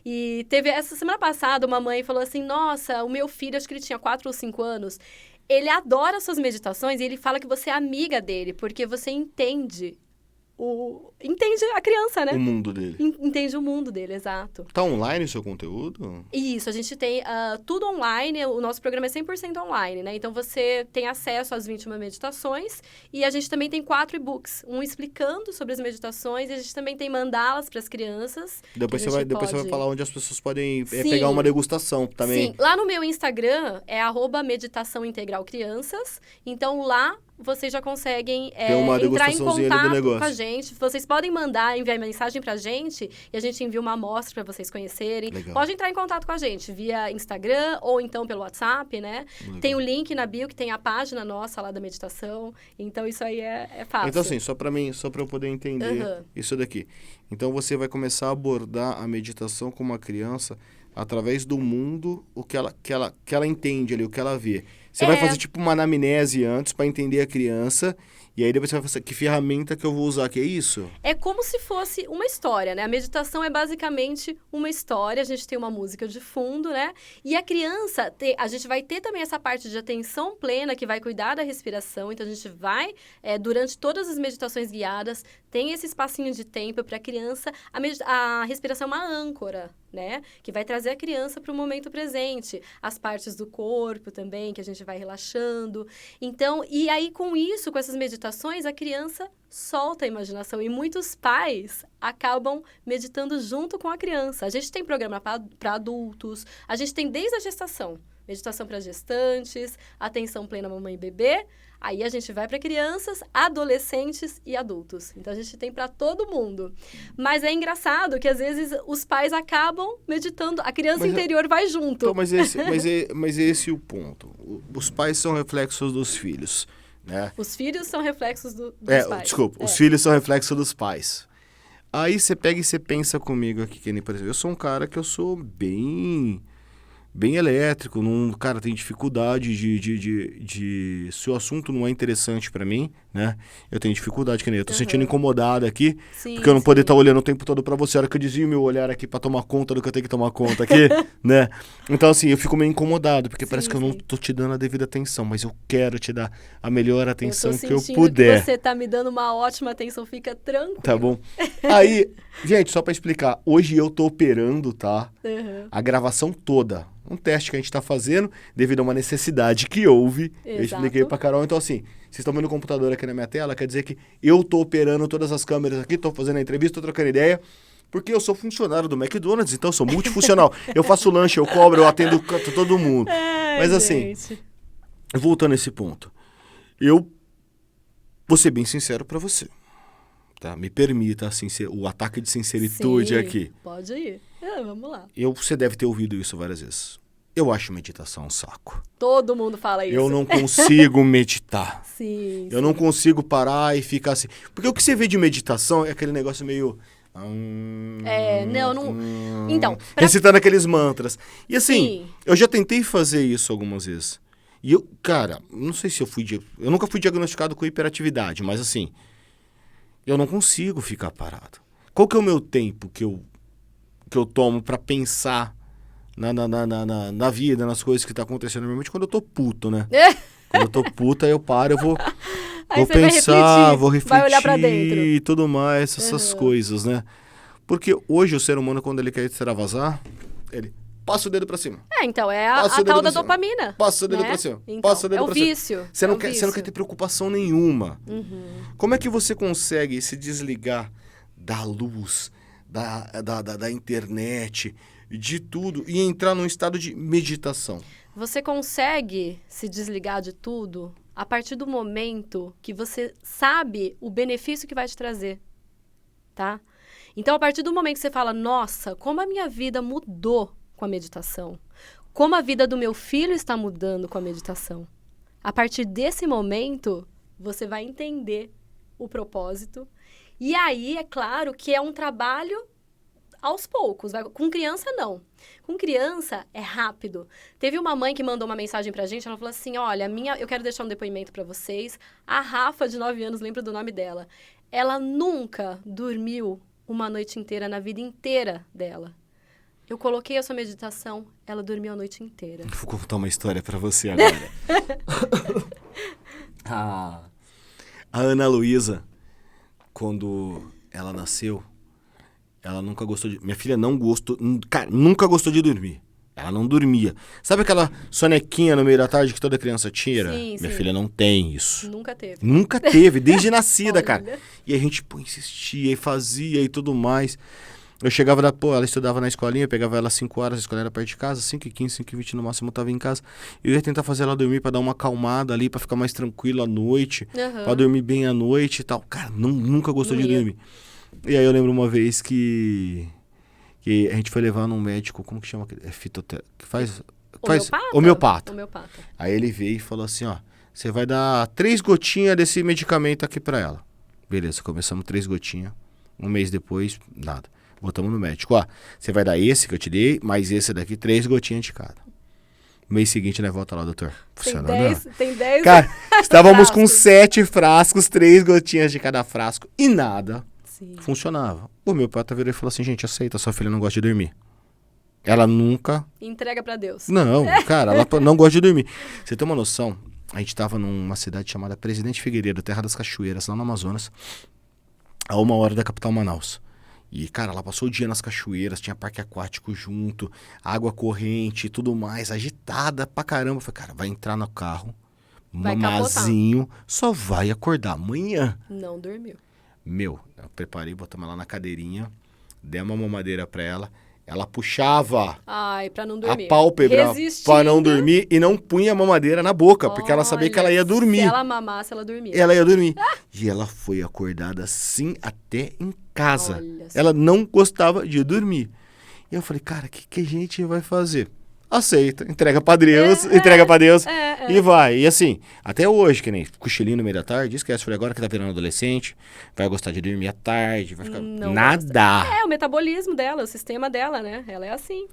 E teve essa semana passada, uma mãe falou assim, nossa, o meu filho, acho que ele tinha 4 ou 5 anos, ele adora suas meditações e ele fala que você é amiga dele, porque você entende a criança, né? O mundo dele. Entende o mundo dele, exato. Tá online o seu conteúdo? Isso, a gente tem tudo online, o nosso programa é 100% online, né? Então, você tem acesso às 21 meditações e a gente também tem 4 e-books, um explicando sobre as meditações e a gente também tem mandalas para as crianças. Depois você vai falar onde as pessoas podem pegar uma degustação também. Sim, lá no meu Instagram é @meditaçãointegralcrianças, então lá vocês já conseguem entrar em contato com a gente. Vocês podem enviar mensagem pra gente e a gente envia uma amostra para vocês conhecerem. Legal. Pode entrar em contato com a gente via Instagram ou então pelo WhatsApp, né? Legal. Tem o link na bio que tem a página nossa lá da meditação. Então, isso aí é fácil. Então, assim, só pra eu poder entender isso daqui. Então, você vai começar a abordar a meditação com uma criança através do mundo, o que ela entende ali, o que ela vê. Você vai fazer tipo uma anamnese antes para entender a criança e aí depois você vai fazer que ferramenta que eu vou usar, que é isso? É como se fosse uma história, né? A meditação é basicamente uma história, a gente tem uma música de fundo, né? E a criança, a gente vai ter também essa parte de atenção plena que vai cuidar da respiração, então a gente vai, durante todas as meditações guiadas, tem esse espacinho de tempo para a criança, a respiração é uma âncora, né? Que vai trazer a criança para o momento presente. As partes do corpo também, que a gente vai relaxando. Então, e aí com isso, com essas meditações, a criança solta a imaginação. E muitos pais acabam meditando junto com a criança. A gente tem programa para adultos, a gente tem desde a gestação. Meditação para gestantes, atenção plena mamãe e bebê. Aí a gente vai para crianças, adolescentes e adultos. Então, a gente tem para todo mundo. Mas é engraçado que, às vezes, os pais acabam meditando. A criança interior vai junto. Então, mas esse é o ponto. Os pais são reflexos dos filhos, né? Os filhos são reflexos dos pais. Desculpa, os filhos são reflexos dos pais. Aí você pega e você pensa comigo aqui, que nem, por exemplo, eu sou um cara que eu sou bem elétrico, cara, tem dificuldade se o assunto não é interessante pra mim, né? Eu tenho dificuldade, que nem eu tô sentindo incomodado aqui, porque eu não poder estar olhando o tempo todo pra você, a hora que eu desvio meu olhar aqui pra tomar conta do que eu tenho que tomar conta aqui, né? Então, assim, eu fico meio incomodado, porque parece que eu não tô te dando a devida atenção, mas eu quero te dar a melhor atenção que eu puder. Que você tá me dando uma ótima atenção, fica tranquilo. Tá bom. Aí, gente, só pra explicar, hoje eu tô operando, tá? A gravação toda. Um teste que a gente está fazendo devido a uma necessidade que houve. Exato. Eu expliquei para Carol. Então, assim, vocês estão vendo o computador aqui na minha tela, quer dizer que eu estou operando todas as câmeras aqui, estou fazendo a entrevista, estou trocando ideia, porque eu sou funcionário do McDonald's, então eu sou multifuncional. Eu faço lanche, eu cobro, eu atendo todo mundo. Mas, assim, voltando a esse ponto, eu vou ser bem sincero para você. Tá? Me permita, assim, o ataque de sinceritude aqui. Pode ir. Vamos lá. Você deve ter ouvido isso várias vezes. Eu acho meditação um saco. Todo mundo fala isso. Eu não consigo meditar. Sim. Eu não consigo parar e ficar assim. Porque o que você vê de meditação é aquele negócio meio... não... Então... Recitando aqueles mantras. E assim, eu já tentei fazer isso algumas vezes. E eu, cara, não sei se eu nunca fui diagnosticado com hiperatividade, mas assim... Eu não consigo ficar parado. Qual que é o meu tempo que eu tomo pra pensar na vida, nas coisas que tá acontecendo? Normalmente quando eu tô puto, né? Quando eu tô puto, aí eu paro, eu vou pensar, vou refletir, vai olhar pra dentro. E tudo mais, essas coisas, né? Porque hoje o ser humano, quando ele quer extravasar, ele passa o dedo pra cima. Então, é a tal da dopamina. Passa o dedo pra cima. Então, passa o dedo pra cima. É o vício. Você não quer ter preocupação nenhuma. Como é que você consegue se desligar da luz, da internet, de tudo, e entrar num estado de meditação? Você consegue se desligar de tudo a partir do momento que você sabe o benefício que vai te trazer, tá? Então, a partir do momento que você fala, nossa, como a minha vida mudou com a meditação, como a vida do meu filho está mudando com a meditação. A partir desse momento, você vai entender o propósito. E aí, é claro que é um trabalho aos poucos. Com criança, não. Com criança, é rápido. Teve uma mãe que mandou uma mensagem pra gente, ela falou assim, olha, eu quero deixar um depoimento pra vocês. A Rafa, de 9 anos, lembro do nome dela. Ela nunca dormiu uma noite inteira na vida inteira dela. Eu coloquei a sua meditação, ela dormiu a noite inteira. Vou contar uma história pra você agora. A Ana Luísa, quando ela nasceu, ela nunca gostou de... Minha filha nunca gostou de dormir. Ela não dormia. Sabe aquela sonequinha no meio da tarde que toda criança tira? Minha filha não tem isso. Nunca teve. Nunca teve, desde nascida, cara. E a gente insistia e fazia e tudo mais. Eu chegava ela estudava na escolinha, eu pegava ela às 5 horas, a escola era perto de casa, 5h15, 5h20 no máximo eu tava em casa. Eu ia tentar fazer ela dormir pra dar uma acalmada ali, pra ficar mais tranquilo à noite, pra dormir bem à noite e tal. Cara, nunca gostou de dormir. E aí eu lembro uma vez que a gente foi levar num médico, como que chama? É fitoterapia, que faz homeopata. Aí ele veio e falou assim, ó, você vai dar 3 gotinhas desse medicamento aqui pra ela. Beleza, começamos 3 gotinhas, um mês depois, nada. Botamos no médico, ó, você vai dar esse que eu te dei, mais esse daqui, 3 gotinhas de cada. No mês seguinte, né, volta lá, doutor. Funcionou, tem 10 Cara, estávamos com 7 frascos, 3 gotinhas de cada frasco e nada funcionava. O meu pai virou e falou assim, gente, aceita, sua filha não gosta de dormir. Ela nunca... Entrega pra Deus. Não, cara, ela não gosta de dormir. Você tem uma noção, a gente tava numa cidade chamada Presidente Figueiredo, Terra das Cachoeiras, lá no Amazonas, a 1 hora da capital Manaus. E, cara, ela passou o dia nas cachoeiras, tinha parque aquático junto, água corrente e tudo mais, agitada pra caramba. Eu falei, cara, vai entrar no carro, mamazinho, só vai acordar amanhã. Não dormiu. Meu, eu preparei, botamos ela na cadeirinha, dei uma mamadeira pra ela. Ela puxava pra não dormir. A pálpebra pra não dormir e não punha a mamadeira na boca, porque ela sabia que ela ia dormir. Se ela mamasse, ela dormia. Ela ia dormir. E ela foi acordada assim até em casa. Ela não gostava de dormir. E eu falei, cara, o que a gente vai fazer? Aceita, entrega pra Deus, e vai. E assim, até hoje, que nem cochilinho no meio da tarde, esquece, falei, agora que tá virando adolescente, vai gostar de dormir à tarde, vai ficar... Nada! O metabolismo dela, o sistema dela, né? Ela é assim.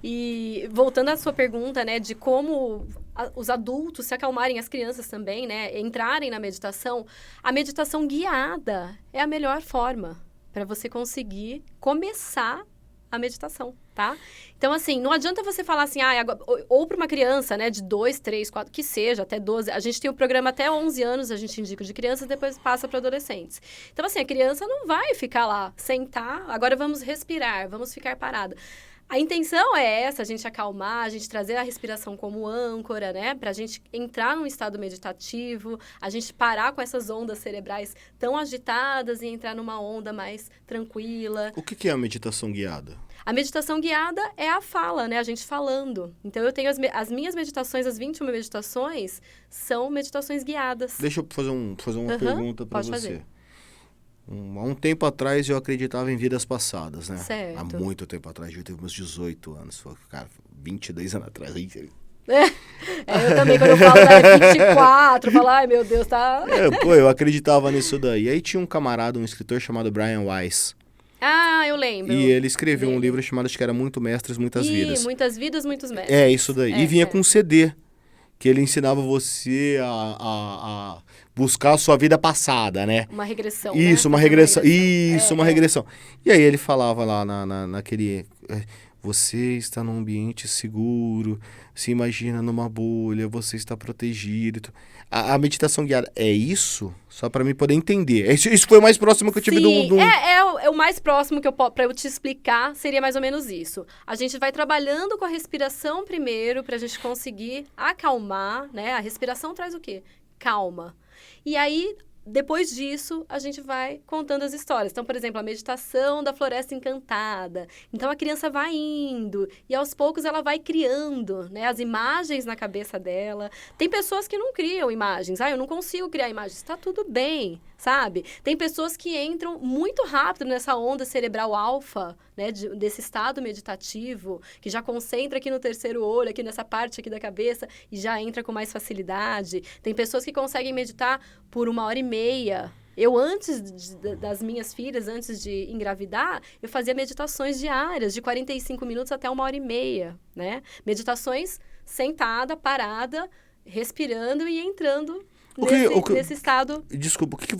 E voltando à sua pergunta, né, de como os adultos se acalmarem, as crianças também, né, entrarem na meditação, a meditação guiada é a melhor forma para você conseguir começar a meditação, tá? Então, assim, não adianta você falar assim, ou para uma criança, né, de 2, 3, 4, que seja, até 12. A gente tem o programa até 11 anos, a gente indica de crianças, depois passa para adolescentes. Então, assim, a criança não vai ficar lá, sentar, agora vamos respirar, vamos ficar parada. A intenção é essa, a gente acalmar, a gente trazer a respiração como âncora, né? Pra gente entrar num estado meditativo, a gente parar com essas ondas cerebrais tão agitadas e entrar numa onda mais tranquila. O que é a meditação guiada? A meditação guiada é a fala, né? A gente falando. Então, eu tenho as minhas meditações, as 21 meditações, são meditações guiadas. Deixa eu fazer uma pergunta para você. Fazer. Há um tempo atrás eu acreditava em vidas passadas, né? Certo. Há muito tempo atrás, eu tive meus 18 anos. Foi, cara, 22 anos atrás. Eu também, quando eu falo 24, eu falo, ai meu Deus, tá... eu acreditava nisso daí. Aí tinha um camarada, um escritor chamado Brian Weiss. Eu lembro. E ele escreveu um livro chamado, acho que era Muito Mestres, Muitas Vidas. Muitas Vidas, Muitos Mestres. É, isso daí. E vinha com um CD, que ele ensinava você a buscar a sua vida passada, né? Uma regressão, Isso, né? uma regressão. Uma regressão. E aí ele falava lá naquele... Você está num ambiente seguro, se imagina numa bolha, você está protegido. A meditação guiada é isso? Só para mim poder entender. Isso foi o mais próximo que eu tive do... É o mais próximo que para eu te explicar, seria mais ou menos isso. A gente vai trabalhando com a respiração primeiro, para a gente conseguir acalmar, né? A respiração traz o quê? Calma. E aí... Depois disso, a gente vai contando as histórias. Então, por exemplo, a meditação da Floresta Encantada. Então, a criança vai indo e, aos poucos, ela vai criando, né, as imagens na cabeça dela. Tem pessoas que não criam imagens. Eu não consigo criar imagens. Está tudo bem, sabe? Tem pessoas que entram muito rápido nessa onda cerebral alfa, né, desse estado meditativo, que já concentra aqui no terceiro olho, aqui nessa parte aqui da cabeça, e já entra com mais facilidade. Tem pessoas que conseguem meditar por 1h30. Eu, antes das minhas filhas, antes de engravidar, eu fazia meditações diárias, de 45 minutos até 1h30, né? Meditações sentada, parada, respirando e entrando nesse estado. Desculpa, o que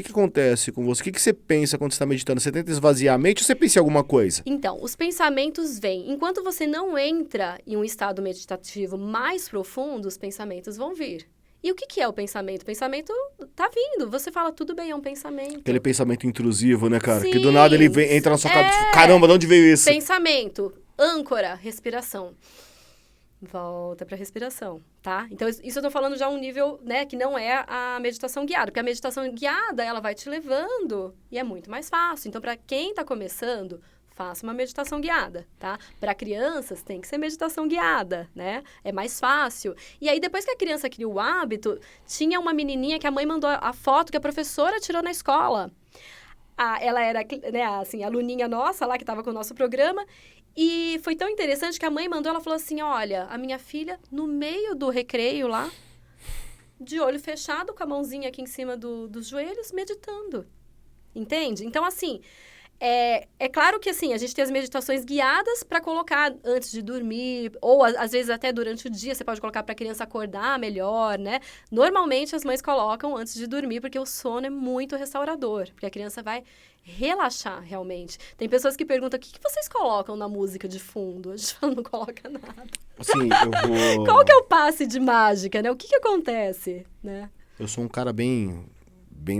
acontece com você? O que você pensa quando você está meditando? Você tenta esvaziar a mente ou você pensa em alguma coisa? Então, os pensamentos vêm. Enquanto você não entra em um estado meditativo mais profundo, os pensamentos vão vir. E o que é o pensamento? O pensamento tá vindo. Você fala, tudo bem, é um pensamento. Aquele pensamento intrusivo, né, cara? Sim, que do nada ele entra na sua cabeça. Caramba, de onde veio isso? Pensamento, âncora, respiração. Volta para a respiração, tá? Então, isso eu tô falando já um nível, né, que não é a meditação guiada. Porque a meditação guiada, ela vai te levando e é muito mais fácil. Então, para quem tá começando, faça uma meditação guiada, tá? Para crianças, tem que ser meditação guiada, né? É mais fácil. E aí, depois que a criança cria o hábito, tinha uma menininha que a mãe mandou a foto que a professora tirou na escola. Ela era, né, assim, aluninha nossa lá, que estava com o nosso programa. E foi tão interessante que a mãe mandou, ela falou assim, olha, a minha filha, no meio do recreio lá, de olho fechado, com a mãozinha aqui em cima dos joelhos, meditando. Entende? Então, assim... É claro que, assim, a gente tem as meditações guiadas para colocar antes de dormir, ou às vezes até durante o dia, você pode colocar para a criança acordar melhor, né? Normalmente as mães colocam antes de dormir, porque o sono é muito restaurador, porque a criança vai relaxar realmente. Tem pessoas que perguntam, o que vocês colocam na música de fundo? A gente fala, não coloca nada. Assim, eu vou... Qual que é o passe de mágica, né? O que acontece, né? Eu sou um cara bem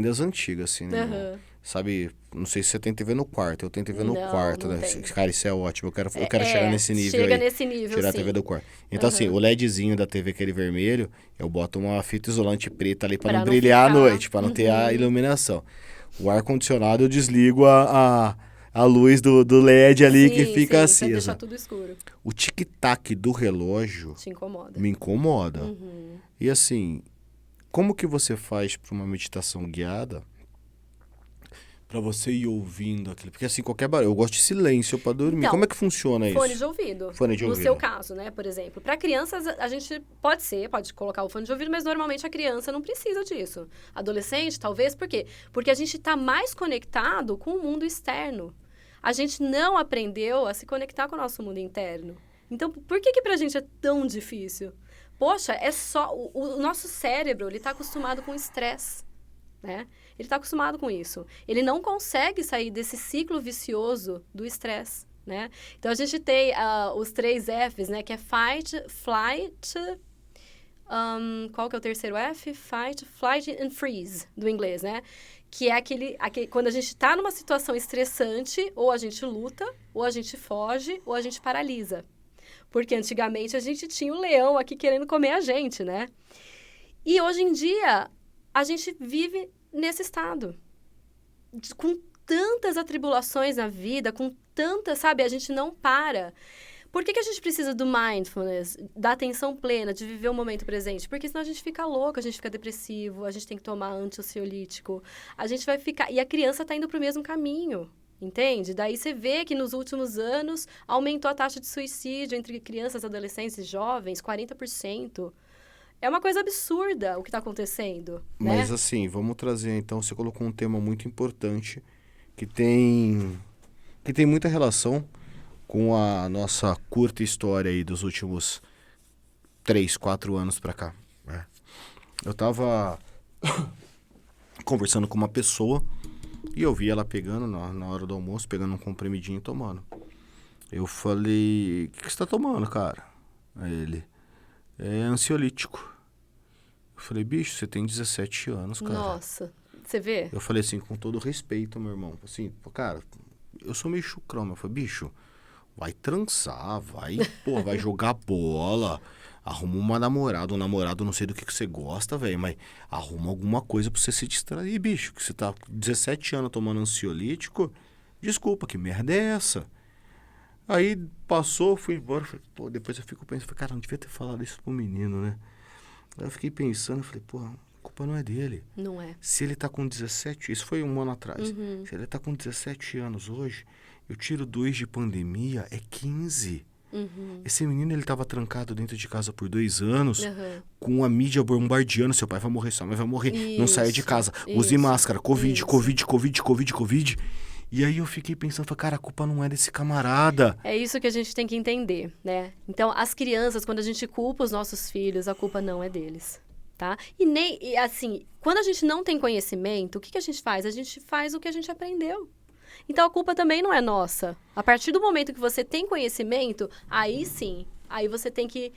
das antigas, assim, né? sabe, não sei se você tem TV no quarto, eu tenho TV no Não, quarto, não né? tenho. Cara, isso é ótimo, eu quero chegar nesse nível chega aí. nesse nível, Tirar a sim. TV do quarto. Então, assim, o LEDzinho da TV, aquele vermelho, eu boto uma fita isolante preta ali pra não brilhar à noite, pra não ter a iluminação. O ar-condicionado eu desligo a luz do LED ali que fica Pra acesa. deixar tudo escuro. O tic-tac do relógio Te incomoda. me incomoda. E assim, como que você faz para uma meditação guiada para você ir ouvindo aquilo? Porque assim, qualquer barulho, eu gosto de silêncio para dormir. Então, como é que funciona isso? Fone de ouvido. Fone de no ouvido. seu caso, né, por exemplo. Para crianças, a gente pode colocar o fone de ouvido, mas normalmente a criança não precisa disso. Adolescente, talvez, por quê? Porque a gente está mais conectado com o mundo externo. A gente não aprendeu a se conectar com o nosso mundo interno. Então, por que pra gente é tão difícil? Poxa, é só... O nosso cérebro, ele tá acostumado com estresse, né? Ele tá acostumado com isso. Ele não consegue sair desse ciclo vicioso do estresse, né? Então, a gente tem os 3 Fs, né? Que é fight, flight... qual que é o terceiro F? Fight, flight and freeze, do inglês, né? Que é aquele quando a gente está numa situação estressante, ou a gente luta, ou a gente foge, ou a gente paralisa. Porque antigamente a gente tinha o leão aqui querendo comer a gente, né? E hoje em dia, a gente vive nesse estado. Com tantas atribulações na vida, com tantas, sabe? A gente não para. Por que a gente precisa do mindfulness, da atenção plena, de viver o momento presente? Porque senão a gente fica louco, a gente fica depressivo, a gente tem que tomar anti-ansiolítico, a gente vai ficar... E a criança está indo para o mesmo caminho, entende? Daí você vê que nos últimos anos aumentou a taxa de suicídio entre crianças, adolescentes e jovens, 40%. É uma coisa absurda o que está acontecendo, né? Mas assim, vamos trazer, então, você colocou um tema muito importante que tem muita relação com a nossa curta história aí dos últimos 3, 4 anos pra cá. Né? Eu tava conversando com uma pessoa e eu vi ela pegando, na hora do almoço, pegando um comprimidinho e tomando. Eu falei, o que você tá tomando, cara? Aí ele, é ansiolítico. Eu falei, bicho, você tem 17 anos, cara. Nossa, você vê? Eu falei assim, com todo respeito, meu irmão. Assim, cara, eu sou meio chucrão. Eu falei, bicho, vai trançar, vai jogar bola, arruma uma namorada, um namorado, não sei do que você gosta, velho, mas arruma alguma coisa pra você se distrair, bicho, que você tá com 17 anos tomando ansiolítico, desculpa, que merda é essa? Aí passou, fui embora, falei, pô, depois eu fico pensando, cara, não devia ter falado isso pro menino, né? Aí eu fiquei pensando, falei, pô, a culpa não é dele. Não é. Se ele tá com 17, isso foi 1 ano atrás, se ele tá com 17 anos hoje, eu tiro 2 de pandemia, é 15. Esse menino, ele tava trancado dentro de casa por 2 anos, com a mídia bombardeando, seu pai vai morrer, sua mãe vai morrer, não saia de casa, use máscara, Covid. E aí eu fiquei pensando, cara, a culpa não é desse camarada. É isso que a gente tem que entender, né? Então, as crianças, quando a gente culpa os nossos filhos, a culpa não é deles, tá? E assim, quando a gente não tem conhecimento, o que a gente faz? A gente faz o que a gente aprendeu. Então, a culpa também não é nossa. A partir do momento que você tem conhecimento, aí sim, aí você tem que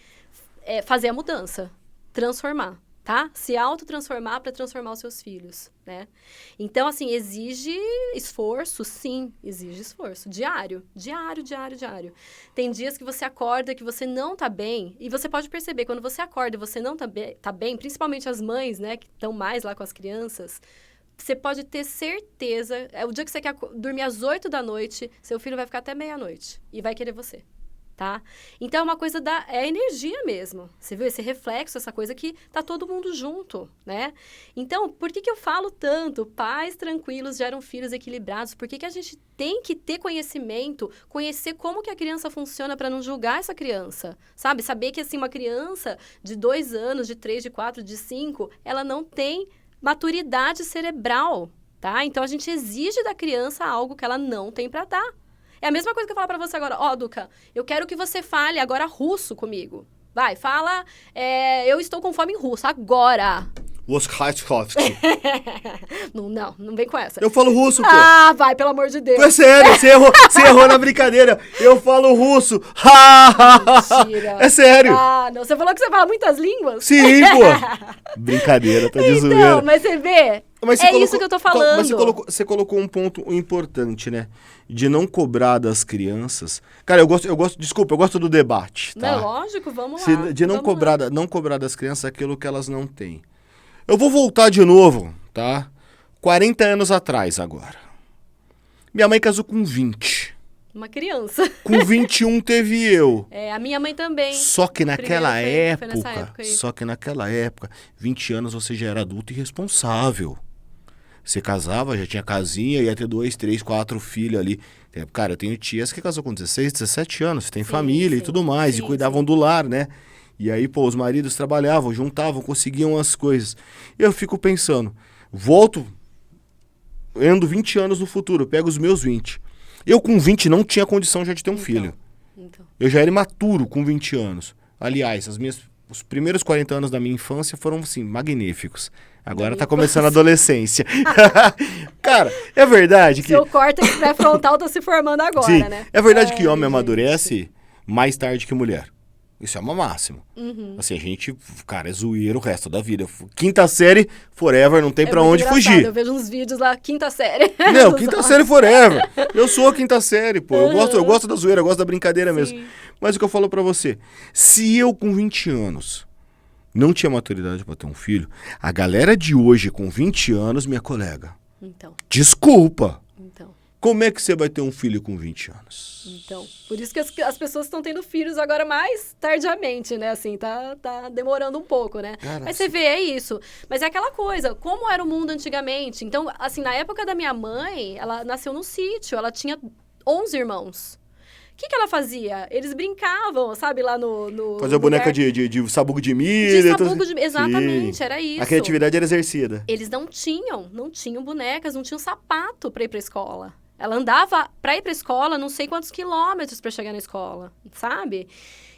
fazer a mudança, transformar, tá? Se autotransformar para transformar os seus filhos, né? Então, assim, exige esforço, sim, exige esforço. Diário. Tem dias que você acorda que você não tá bem, e você pode perceber, quando você acorda e você não tá bem, principalmente as mães, né, que estão mais lá com as crianças, você pode ter certeza, o dia que você quer dormir às 8 da noite, seu filho vai ficar até meia-noite e vai querer você, tá? Então, é uma coisa é energia mesmo. Você viu esse reflexo, essa coisa que tá todo mundo junto, né? Então, por que eu falo tanto? Pais tranquilos geram filhos equilibrados. Por que a gente tem que ter conhecimento, conhecer como que a criança funciona para não julgar essa criança, sabe? Saber que, assim, uma criança de 2 anos, de 3, de 4, de 5, ela não tem maturidade cerebral, tá? Então, a gente exige da criança algo que ela não tem para dar. É a mesma coisa que eu falar pra você agora. Ó, Duca, eu quero que você fale agora russo comigo. Vai, fala, eu estou com fome em russo, agora. Woskhaitskovsky. Não vem com essa. Eu falo russo, pô. Ah, vai, pelo amor de Deus. É sério, você errou na brincadeira. Eu falo russo. Mentira. É sério. Ah, não. Você falou que você fala muitas línguas? Sim, pô. Brincadeira, tá de zoeira. Então, mas você vê, isso que eu tô falando. Mas você colocou um ponto importante, né? De não cobrar das crianças. Cara, eu gosto do debate, tá? Não, lógico, vamos lá. De não cobrar das crianças aquilo que elas não têm. Eu vou voltar de novo, tá? 40 anos atrás agora. Minha mãe casou com 20. Uma criança. Com 21 teve eu. A minha mãe também. Só que naquela foi nessa época aí. 20 anos você já era adulto e responsável. Você casava, já tinha casinha, ia ter 2, 3, 4 filhos ali. Cara, eu tenho tias que casou com 16, 17 anos, tem família e tudo mais, e cuidavam do lar, né? E aí, pô, os maridos trabalhavam, juntavam, conseguiam as coisas. Eu fico pensando, ando 20 anos no futuro, pego os meus 20. Eu com 20 não tinha condição já de ter um filho. Eu já era imaturo com 20 anos. Aliás, os primeiros 40 anos da minha infância foram, assim, magníficos. Agora tá começando a adolescência. Cara, é verdade que... Seu córtex pré-frontal tá se formando agora, sim, né? É verdade que homem amadurece mais tarde que mulher. Isso é uma máxima. Assim, a gente, cara, é zoeiro o resto da vida. Quinta série, forever, não tem pra onde fugir. Eu vejo uns vídeos lá, quinta série. Não, quinta série forever. Eu sou a quinta série, pô. Eu gosto da zoeira, eu gosto da brincadeira mesmo. Mas o que eu falo pra você, se eu com 20 anos não tinha maturidade pra ter um filho, a galera de hoje com 20 anos, minha colega, desculpa. Como é que você vai ter um filho com 20 anos? Então, por isso que as pessoas estão tendo filhos agora mais tardiamente, né? Assim, tá demorando um pouco, né? Cara, mas você vê, é isso. Mas é aquela coisa, como era o mundo antigamente? Então, assim, na época da minha mãe, ela nasceu num sítio, ela tinha 11 irmãos. O que ela fazia? Eles brincavam, sabe, lá no fazia boneca de sabugo de milho. De sabugo de milho, exatamente, era isso. A criatividade era exercida. Eles não tinham bonecas, não tinham sapato pra ir pra escola. Ela andava pra ir pra escola não sei quantos quilômetros pra chegar na escola, sabe?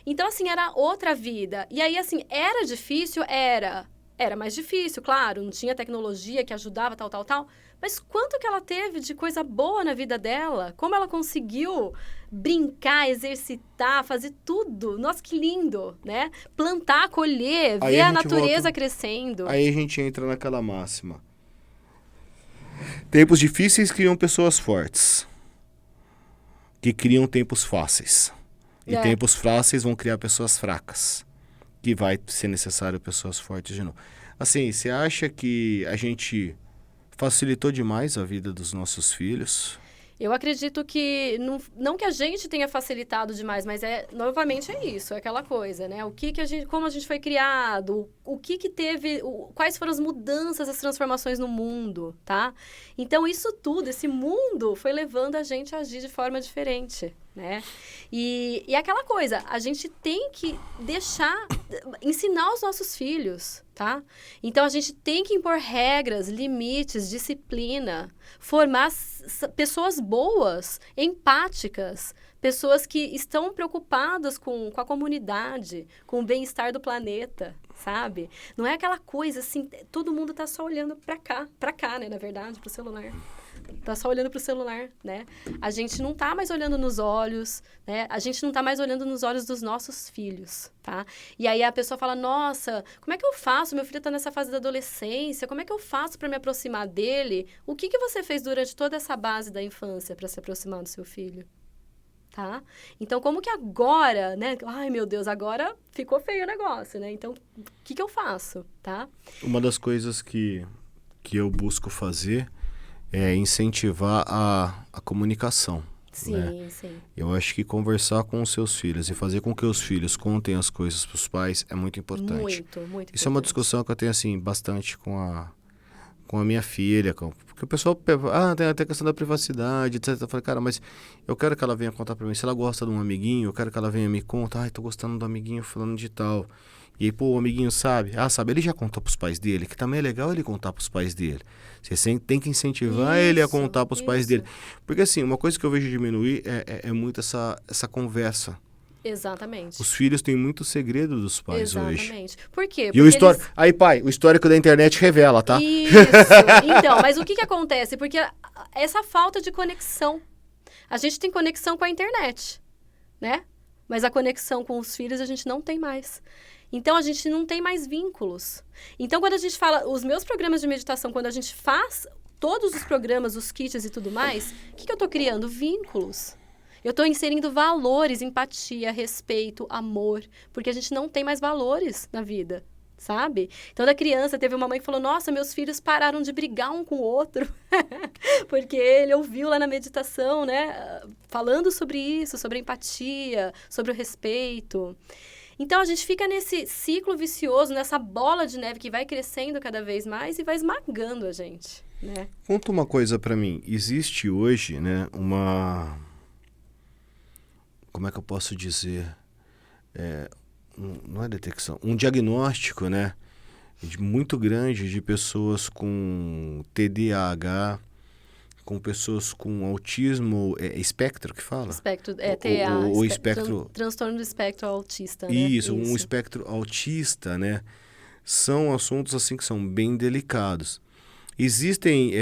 Então, assim, era outra vida. E aí, assim, era difícil? Era mais difícil, claro. Não tinha tecnologia que ajudava, tal. Mas quanto que ela teve de coisa boa na vida dela? Como ela conseguiu brincar, exercitar, fazer tudo. Nossa, que lindo, né? Plantar, colher, ver a natureza crescendo. Aí a gente entra naquela máxima. Tempos difíceis criam pessoas fortes, que criam tempos fáceis. E tempos fáceis vão criar pessoas fracas, que vai ser necessário pessoas fortes de novo. Assim, você acha que a gente facilitou demais a vida dos nossos filhos? Eu acredito que, não que a gente tenha facilitado demais, mas novamente é isso, é aquela coisa, né? Como a gente foi criado, o que teve, quais foram as mudanças, as transformações no mundo, tá? Então, isso tudo, esse mundo foi levando a gente a agir de forma diferente, né? E aquela coisa, a gente tem que ensinar os nossos filhos, tá? Então, a gente tem que impor regras, limites, disciplina, formar pessoas boas, empáticas, pessoas que estão preocupadas com a comunidade, com o bem-estar do planeta, sabe? Não é aquela coisa assim, todo mundo tá só olhando pra cá, né, na verdade, pro celular. Tá só olhando pro celular, né? A gente não tá mais olhando nos olhos, né? A gente não tá mais olhando nos olhos dos nossos filhos, tá? E aí a pessoa fala, nossa, como é que eu faço? Meu filho tá nessa fase da adolescência, como é que eu faço para me aproximar dele? O que você fez durante toda essa base da infância para se aproximar do seu filho? Tá? Então, como que agora, né? Ai, meu Deus, agora ficou feio o negócio, né? Então, o que eu faço, tá? Uma das coisas que eu busco fazer é incentivar a comunicação. Sim, né? Sim. Eu acho que conversar com os seus filhos e fazer com que os filhos contem as coisas para os pais é muito importante. Muito importante. Isso é uma discussão que eu tenho, assim, bastante com a minha filha, porque o pessoal tem até a questão da privacidade, etc. Eu falei, cara, mas eu quero que ela venha contar pra mim. Se ela gosta de um amiguinho, eu quero que ela venha me contar. Ai, tô gostando do amiguinho falando de tal. E aí, pô, o amiguinho sabe. Sabe, ele já contou pros pais dele, que também é legal ele contar pros pais dele. Você tem que incentivar ele a contar pros pais dele. Porque, assim, uma coisa que eu vejo diminuir é muito essa conversa. Exatamente. Os filhos têm muito segredo dos pais hoje. Exatamente. Por quê? E aí, pai, o histórico da internet revela, tá? Isso. Então, mas o que acontece? Porque essa falta de conexão. A gente tem conexão com a internet, né? Mas a conexão com os filhos a gente não tem mais. Então, a gente não tem mais vínculos. Então, quando a gente fala... Os meus programas de meditação, quando a gente faz todos os programas, os kits e tudo mais, o que eu tô criando? Vínculos. Eu estou inserindo valores, empatia, respeito, amor, porque a gente não tem mais valores na vida, sabe? Então, da criança, teve uma mãe que falou, nossa, meus filhos pararam de brigar um com o outro, porque ele ouviu lá na meditação, né, falando sobre isso, sobre a empatia, sobre o respeito. Então, a gente fica nesse ciclo vicioso, nessa bola de neve que vai crescendo cada vez mais e vai esmagando a gente, né? Conta uma coisa para mim, existe hoje, né, como é que eu posso dizer, não é detecção, um diagnóstico, né, muito grande de pessoas com TDAH, com pessoas com autismo, espectro que fala? Espectro, TEA, o espectro... transtorno do espectro autista, né? Isso, um espectro autista, né, são assuntos assim que são bem delicados. Existem...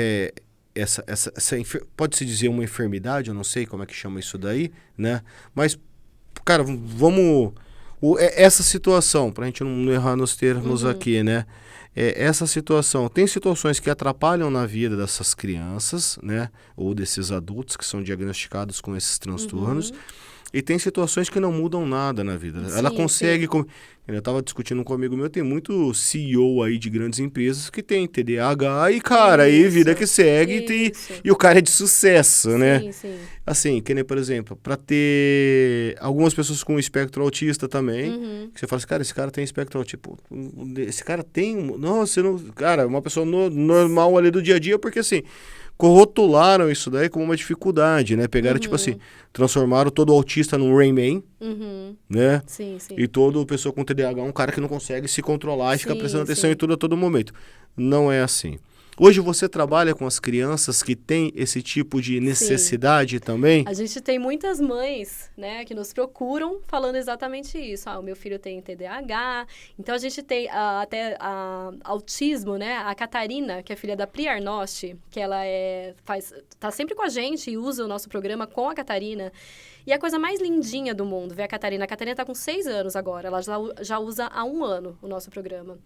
pode-se dizer uma enfermidade, eu não sei como é que chama isso daí, né? Mas, cara, vamos... essa situação, pra gente não errar nos termos aqui, né? Essa situação, tem situações que atrapalham na vida dessas crianças, né? Ou desses adultos que são diagnosticados com esses transtornos. E tem situações que não mudam nada na vida. Sim, ela consegue... Eu estava discutindo com um amigo meu, tem muito CEO aí de grandes empresas que tem TDAH e, cara, aí vida que segue e o cara é de sucesso, né? Sim, sim. Assim, que nem, por exemplo, para ter algumas pessoas com espectro autista também, que você fala assim, cara, esse cara tem espectro autista, tipo, esse cara tem... Nossa, cara, uma pessoa normal ali do dia a dia, porque assim... Rotularam isso daí como uma dificuldade, né? Pegaram, tipo assim, transformaram todo autista num Rain Man, né? Sim, sim. E toda pessoa com TDAH é um cara que não consegue se controlar e fica prestando atenção em tudo a todo momento. Não é assim. Hoje você trabalha com as crianças que têm esse tipo de necessidade também? A gente tem muitas mães, né, que nos procuram falando exatamente isso. O meu filho tem TDAH. Então, a gente tem até autismo, né? A Catarina, que é filha da Pri Arnosti, que ela tá sempre com a gente e usa o nosso programa com a Catarina. E a coisa mais lindinha do mundo, ver a Catarina. A Catarina tá com 6 anos agora. Ela já usa há 1 ano o nosso programa.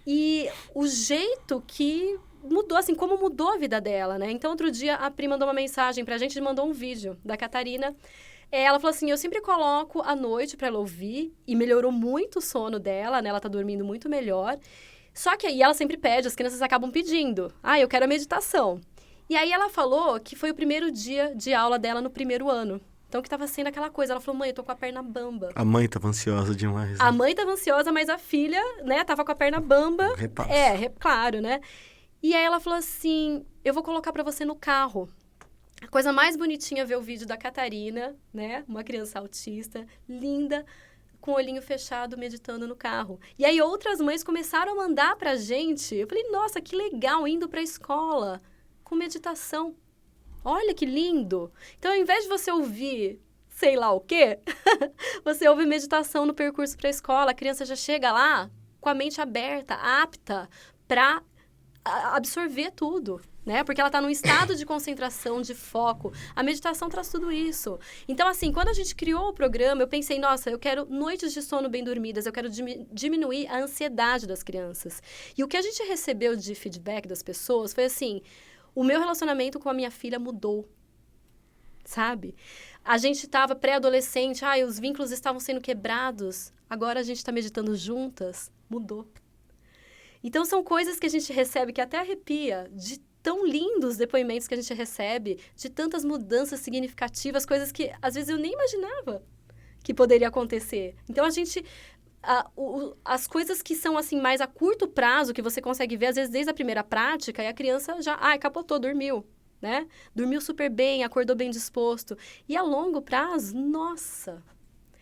E o jeito que... mudou, assim, como mudou a vida dela, né? Então, outro dia, a Pri mandou uma mensagem pra gente, mandou um vídeo da Catarina. Ela falou assim, eu sempre coloco à noite pra ela ouvir, e melhorou muito o sono dela, né? Ela tá dormindo muito melhor. Só que aí ela sempre pede, as crianças acabam pedindo. Eu quero a meditação. E aí ela falou que foi o primeiro dia de aula dela no 1º ano. Então, que tava sendo aquela coisa. Ela falou, mãe, eu tô com a perna bamba. A mãe tava ansiosa demais. Né? A mãe tava ansiosa, mas a filha, né, tava com a perna bamba. Repasso. Claro, né? E aí ela falou assim, eu vou colocar pra você no carro. A coisa mais bonitinha é ver o vídeo da Catarina, né? Uma criança autista, linda, com o olhinho fechado, meditando no carro. E aí outras mães começaram a mandar pra gente. Eu falei, nossa, que legal, indo pra escola com meditação. Olha que lindo. Então, ao invés de você ouvir sei lá o quê, você ouve meditação no percurso pra escola. A criança já chega lá com a mente aberta, apta pra absorver tudo, né? Porque ela tá num estado de concentração, de foco. A meditação traz tudo isso. Então, assim, quando a gente criou o programa, eu pensei, nossa, eu quero noites de sono bem dormidas, eu quero diminuir a ansiedade das crianças. E o que a gente recebeu de feedback das pessoas foi assim, o meu relacionamento com a minha filha mudou, sabe? A gente tava pré-adolescente, os vínculos estavam sendo quebrados, agora a gente tá meditando juntas, mudou. Então, são coisas que a gente recebe que até arrepia, de tão lindos depoimentos que a gente recebe, de tantas mudanças significativas, coisas que, às vezes, eu nem imaginava que poderia acontecer. Então, a gente... as coisas que são, assim, mais a curto prazo, que você consegue ver, às vezes, desde a primeira prática, e a criança já, capotou, dormiu, né? Dormiu super bem, acordou bem disposto. E a longo prazo, nossa...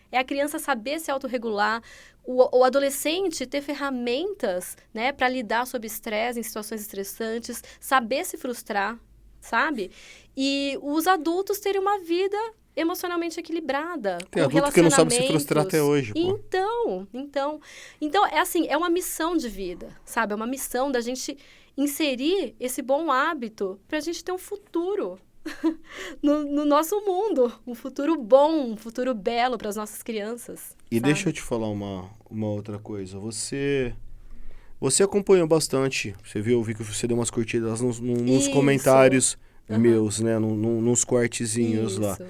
É a criança saber se autorregular, o adolescente ter ferramentas, né, para lidar sob estresse, em situações estressantes, saber se frustrar, sabe? E os adultos terem uma vida emocionalmente equilibrada, Tem com adulto que não sabe se relacionamentos. frustrar até hoje, pô. Então, é assim, é uma missão de vida, sabe? É uma missão da gente inserir esse bom hábito pra gente ter um futuro no nosso mundo. Um futuro bom, um futuro belo para as nossas crianças. E sabe? deixa eu te falar uma outra coisa. Você acompanhou bastante, você viu, eu vi que você deu umas curtidas nos Isso. comentários Aham. meus, né? Nos cortezinhos lá. Isso.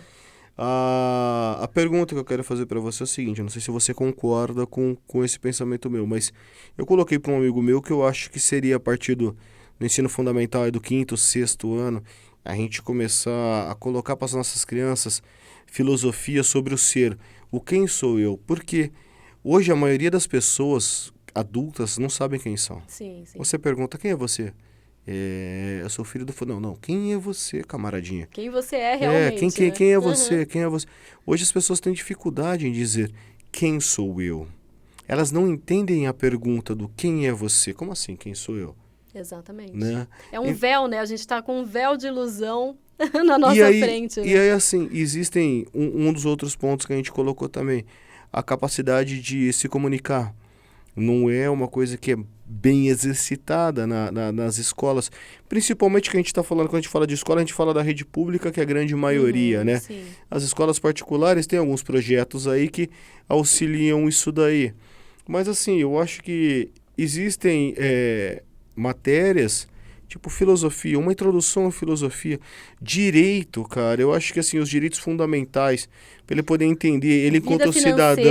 A pergunta que eu quero fazer pra você é o seguinte, eu não sei se você concorda com esse pensamento meu, mas eu coloquei para um amigo meu que eu acho que seria a partir do ensino fundamental, do 5º, 6º ano, a gente começar a colocar para as nossas crianças filosofia sobre o ser, o quem sou eu, porque hoje a maioria das pessoas adultas não sabem quem são. Sim, sim. Você pergunta, quem é você? Eu sou filho do... Não, quem é você, camaradinha? Quem você é realmente, né? Quem é você? Quem é você? Hoje as pessoas têm dificuldade em dizer quem sou eu. Elas não entendem a pergunta do quem é você. Como assim, quem sou eu? Exatamente. Né? É um véu, né? A gente tá com um véu de ilusão na nossa frente. Né? E aí, assim, existem um dos outros pontos que a gente colocou também. A capacidade de se comunicar. Não é uma coisa que é bem exercitada nas escolas. Principalmente que a gente está falando, quando a gente fala de escola, a gente fala da rede pública, que é a grande maioria, né? Sim. As escolas particulares têm alguns projetos aí que auxiliam isso daí. Mas assim, eu acho que existem matérias, tipo filosofia, uma introdução à filosofia, direito, cara. Eu acho que assim, os direitos fundamentais, para ele poder entender, ele enquanto cidadão,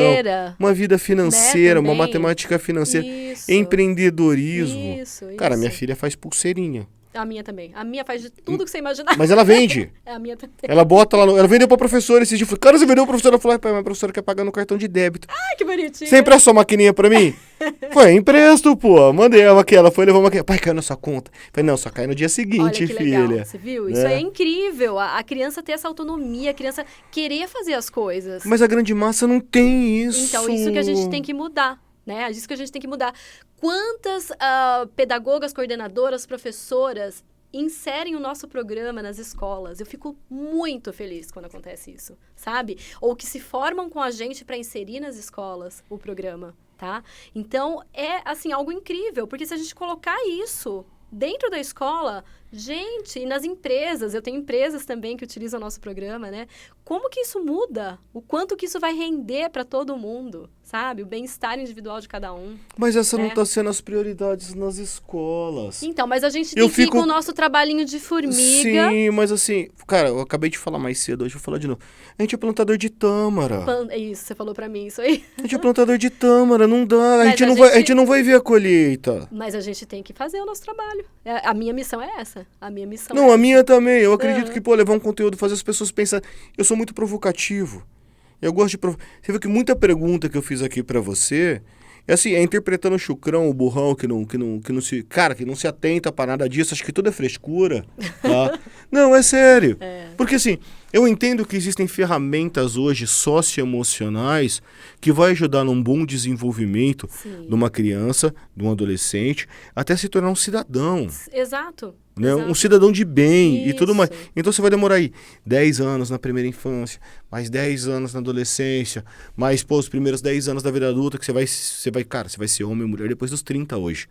uma vida financeira, né, uma matemática financeira, isso. empreendedorismo. Isso. Cara, minha filha faz pulseirinha. A minha também. A minha faz de tudo que você imaginar. Mas ela vende. A minha também. Ela bota lá, ela vendeu pra professora esse dia. Eu falei, cara, você vendeu pra professora? Ela falou, pai, mas a professora quer pagar no cartão de débito. Ai, que bonitinho. Você empresta sua maquininha pra mim? Foi, empresto, pô. Mandei ela aqui, ela foi levar uma maquininha. Pai, caiu na sua conta. Falei, não, só cai no dia seguinte, olha que legal. filha. Você viu? Isso é incrível. A criança ter essa autonomia, a criança querer fazer as coisas. Mas a grande massa não tem isso. Então, isso que a gente tem que mudar. Né? Isso que a gente tem que mudar. Quantas pedagogas, coordenadoras, professoras inserem o nosso programa nas escolas? Eu fico muito feliz quando acontece isso, sabe? Ou que se formam com a gente para inserir nas escolas o programa, tá? Então, é, assim, algo incrível, porque se a gente colocar isso dentro da escola, gente, e nas empresas, eu tenho empresas também que utilizam o nosso programa, né? Como que isso muda? O quanto que isso vai render para todo mundo, sabe? O bem-estar individual de cada um. Mas essa não está sendo as prioridades nas escolas. Então, mas a gente tem que ir com o nosso trabalhinho de formiga. Sim, mas assim, cara, eu acabei de falar mais cedo, hoje eu vou falar de novo. A gente é plantador de tâmara. Isso, você falou pra mim, isso aí. A gente é plantador de tâmara, não dá. A gente não vai ver a colheita. Mas a gente tem que fazer o nosso trabalho. A minha missão é essa. A minha missão não, a minha também. Eu acredito que, levar um conteúdo, fazer as pessoas pensar. Eu sou muito provocativo. Eu gosto de provocar. Você viu que muita pergunta que eu fiz aqui pra você é assim, é interpretando o chucrão, o burrão que não se. Cara, que não se atenta pra nada disso, acho que tudo é frescura. Tá? Não, é sério. Porque assim, eu entendo que existem ferramentas hoje socioemocionais que vai ajudar num bom desenvolvimento de uma criança, de um adolescente, até se tornar um cidadão. Exato. Né? Um cidadão de bem e tudo mais. Então você vai demorar aí 10 anos na primeira infância, mais 10 anos na adolescência, mais os primeiros 10 anos da vida adulta, que você vai ser homem ou mulher depois dos 30 hoje,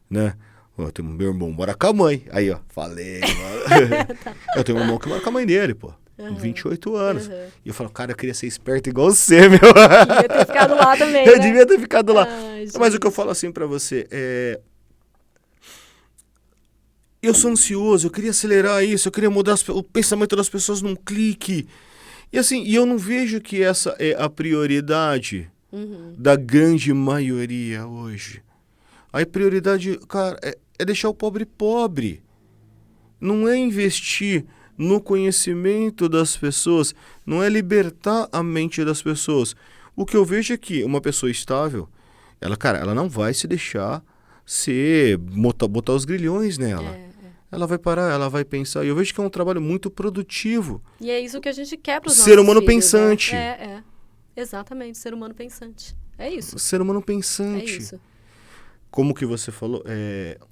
né? Eu tenho meu irmão mora com a mãe. Aí, ó, falei, mano. Eu tenho um irmão que mora com a mãe dele, pô. 28 anos. E eu falo, cara, eu queria ser esperto igual você, meu. Devia ter ficado lá também, Eu devia ter ficado lá. Ai, mas o que eu falo assim pra você eu sou ansioso, eu queria acelerar isso, eu queria mudar o pensamento das pessoas num clique. E assim, eu não vejo que essa é a prioridade da grande maioria hoje. A prioridade, cara, é deixar o pobre pobre. Não é investir no conhecimento das pessoas, não é libertar a mente das pessoas. O que eu vejo é que uma pessoa estável, ela não vai se deixar botar os grilhões nela. Ela vai parar, ela vai pensar. E eu vejo que é um trabalho muito produtivo. E é isso que a gente quer para os nossos filhos. Ser humano filhos, pensante. Né? Exatamente, ser humano pensante. É isso. Ser humano pensante. É isso. Como que você falou,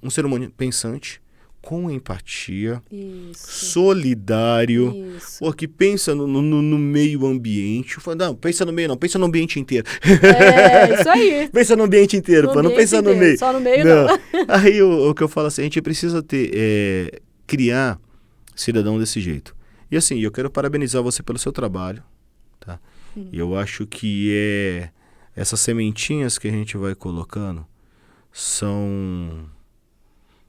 um ser humano pensante, com empatia, Isso. solidário, Isso. pô, que pensa no meio ambiente. Não, pensa no meio não, pensa no ambiente inteiro. Isso aí. Pensa no ambiente inteiro, pô, não pensa no meio. Só no meio não. Aí o que eu falo assim, a gente precisa criar cidadão desse jeito. E assim, eu quero parabenizar você pelo seu trabalho, tá? Eu acho que essas sementinhas que a gente vai colocando são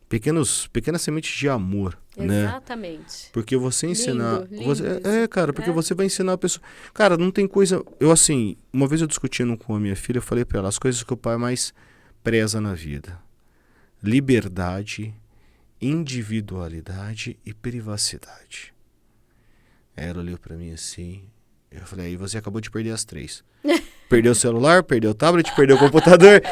pequenas sementes de amor, né? Exatamente. Porque você ensinar... Lindo cara, porque você vai ensinar a pessoa... Cara, não tem coisa... Eu, assim, uma vez eu discutindo com a minha filha, eu falei pra ela as coisas que o pai mais preza na vida. Liberdade, individualidade e privacidade. Ela olhou pra mim assim... Eu falei, aí você acabou de perder as 3. Perdeu o celular, perdeu o tablet, perdeu o computador.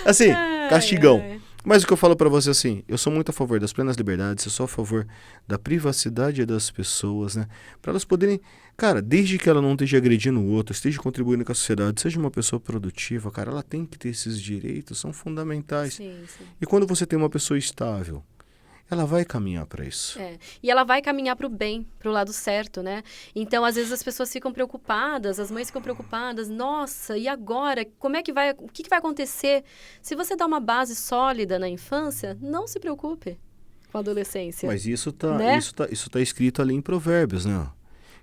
Assim, castigão. Mas o que eu falo pra você assim, eu sou muito a favor das plenas liberdades, eu sou a favor da privacidade das pessoas, né? Pra elas poderem, cara, desde que ela não esteja agredindo o outro, esteja contribuindo com a sociedade, seja uma pessoa produtiva, cara, ela tem que ter esses direitos, são fundamentais. Sim. E quando você tem uma pessoa estável, ela vai caminhar para isso. E ela vai caminhar para o bem, para o lado certo, né? Então, às vezes, as pessoas ficam preocupadas, as mães ficam preocupadas. Nossa, e agora? O que vai acontecer? Se você dá uma base sólida na infância, não se preocupe com a adolescência. Mas isso tá escrito ali em Provérbios, né?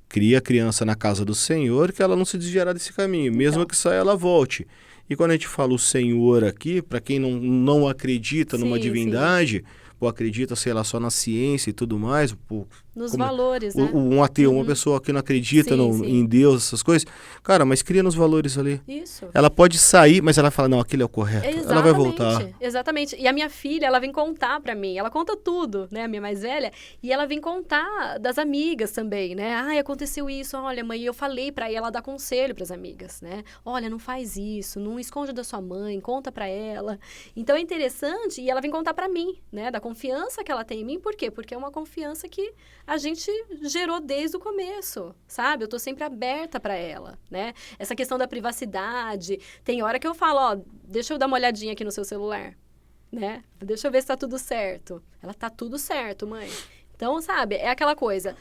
Cria a criança na casa do Senhor, que ela não se desviará desse caminho. Mesmo que saia, ela volte. E quando a gente fala o Senhor aqui, para quem não acredita numa divindade... Pô, acredita, sei lá, só na ciência e tudo mais. Pô, nos valores, né? Um ateu, uma pessoa que não acredita em Deus, essas coisas. Cara, mas cria nos valores ali. Isso. Ela pode sair, mas ela fala, não, aquele é o correto. Exatamente, ela vai voltar. Exatamente. E a minha filha, ela vem contar pra mim. Ela conta tudo, né? A minha mais velha. E ela vem contar das amigas também, né? Ai, aconteceu isso. Olha, mãe, eu falei pra ela dar conselho pras amigas, né? Olha, não faz isso. Não esconde da sua mãe. Conta pra ela. Então, é interessante. E ela vem contar pra mim, né? Da confiança que ela tem em mim. Por quê? Porque é uma confiança que a gente gerou desde o começo, sabe? Eu tô sempre aberta pra ela, né? Essa questão da privacidade. Tem hora que eu falo, ó, deixa eu dar uma olhadinha aqui no seu celular, né? Deixa eu ver se tá tudo certo. Ela, tá tudo certo, mãe. Então, sabe? É aquela coisa.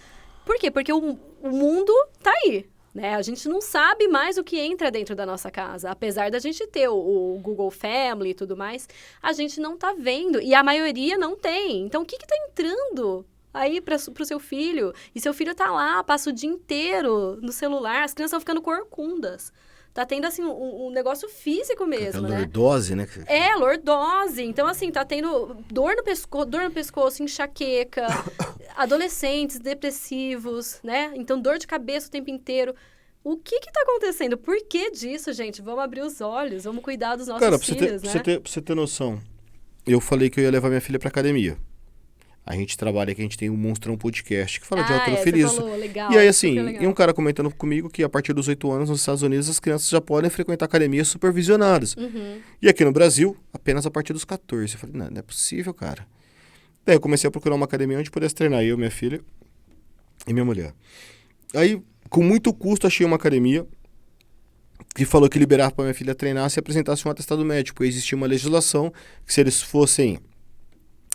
Por quê? Porque o mundo tá aí, né? A gente não sabe mais o que entra dentro da nossa casa. Apesar da gente ter o Google Family e tudo mais, a gente não tá vendo. E a maioria não tem. Então, o que tá entrando aí pro seu filho? E seu filho tá lá, passa o dia inteiro no celular. As crianças estão ficando corcundas. Tá tendo, assim, um negócio físico mesmo, né? Lordose, né? Lordose. Então, assim, tá tendo dor no pescoço, enxaqueca, adolescentes depressivos, né? Então, dor de cabeça o tempo inteiro. O que tá acontecendo? Por que disso, gente? Vamos abrir os olhos, vamos cuidar dos nossos filhos, né? Pra você ter noção, eu falei que eu ia levar minha filha pra academia. A gente trabalha aqui, a gente tem o Monstrão Podcast, que fala de halterofilismo. Você falou, legal, e aí, assim, e um cara comentando comigo que a partir dos 8 anos nos Estados Unidos as crianças já podem frequentar academias supervisionadas. E aqui no Brasil, apenas a partir dos 14. Eu falei, não é possível, cara. Daí eu comecei a procurar uma academia onde pudesse treinar eu, minha filha e minha mulher. Aí, com muito custo, achei uma academia que falou que liberava para minha filha treinar se apresentasse um atestado médico. Porque existia uma legislação que se eles fossem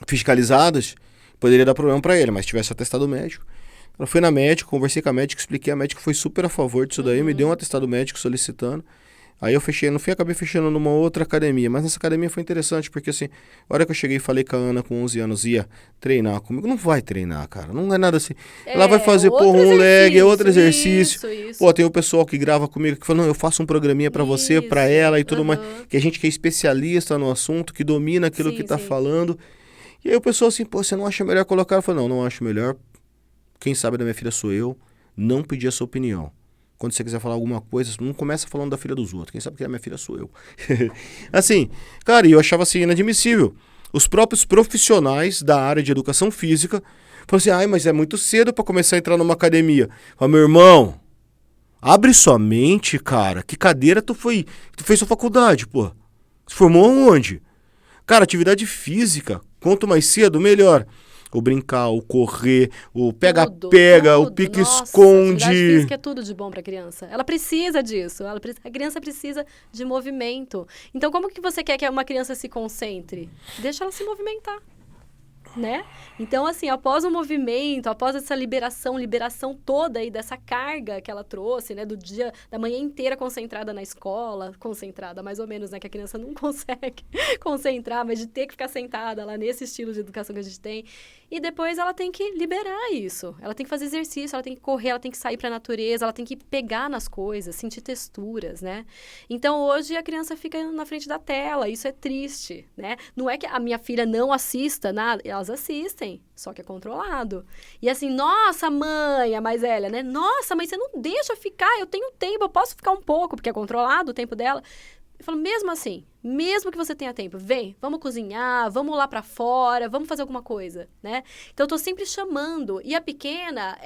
fiscalizados, poderia dar problema para ele, mas se tivesse atestado médico. Eu fui na médica, conversei com a médica, expliquei, a médica foi super a favor disso daí, me deu um atestado médico solicitando. Aí eu fechei, no fim acabei fechando numa outra academia, mas nessa academia foi interessante, porque assim, a hora que eu cheguei e falei que a Ana com 11 anos ia treinar comigo, não vai treinar, cara, não é nada assim. Ela vai fazer, um leg, outro exercício. Isso. Pô, tem o pessoal que grava comigo que fala, não, eu faço um programinha pra você, pra ela e tudo mais, que a gente que é especialista no assunto, que domina aquilo que tá falando. E aí o pessoal assim, pô, você não acha melhor colocar? Eu falei, não acho melhor. Quem sabe da minha filha sou eu. Não pedir a sua opinião. Quando você quiser falar alguma coisa, não começa falando da filha dos outros. Quem sabe que a minha filha sou eu. Assim, cara, e eu achava assim inadmissível. Os próprios profissionais da área de educação física falaram assim, mas é muito cedo pra começar a entrar numa academia. Eu falei, meu irmão, abre sua mente, cara. Que cadeira tu fez sua faculdade, pô? Se formou aonde? Cara, atividade física, quanto mais cedo, melhor. O brincar, o correr, o pega-pega, o pique-esconde. Atividade física é tudo de bom para a criança. Ela precisa disso. A criança precisa de movimento. Então, como que você quer que uma criança se concentre? Deixa ela se movimentar. né? Então, assim, após o movimento, após essa liberação toda aí dessa carga que ela trouxe, né? Do dia, da manhã inteira concentrada na escola, concentrada mais ou menos, né? Que a criança não consegue concentrar, mas de ter que ficar sentada lá nesse estilo de educação que a gente tem. E depois ela tem que liberar isso. Ela tem que fazer exercício, ela tem que correr, ela tem que sair para a natureza, ela tem que pegar nas coisas, sentir texturas, né? Então, hoje a criança fica na frente da tela, isso é triste, né? Não é que a minha filha não assista nada, elas assistem, só que é controlado. E assim, nossa, mãe, a mais velha, né? Nossa, mãe, você não deixa ficar, eu tenho tempo, eu posso ficar um pouco, porque é controlado o tempo dela. Eu falo, mesmo assim, mesmo que você tenha tempo, vem, vamos cozinhar, vamos lá pra fora, vamos fazer alguma coisa, né? Então, eu tô sempre chamando. E a pequena,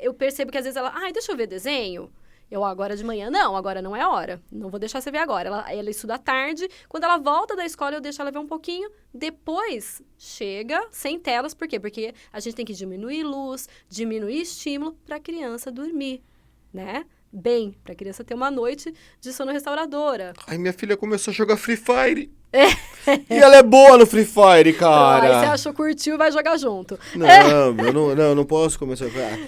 eu percebo que às vezes ela, deixa eu ver desenho. Eu, agora de manhã, não, agora não é hora. Não vou deixar você ver agora. Ela estuda à tarde. Quando ela volta da escola, eu deixo ela ver um pouquinho. Depois, chega sem telas. Por quê? Porque a gente tem que diminuir luz, diminuir estímulo para a criança dormir, né? Bem, para a criança ter uma noite de sono restauradora. Aí minha filha começou a jogar Free Fire. E ela é boa no Free Fire, cara. Aí você achou, curtiu, vai jogar junto. Eu não posso começar.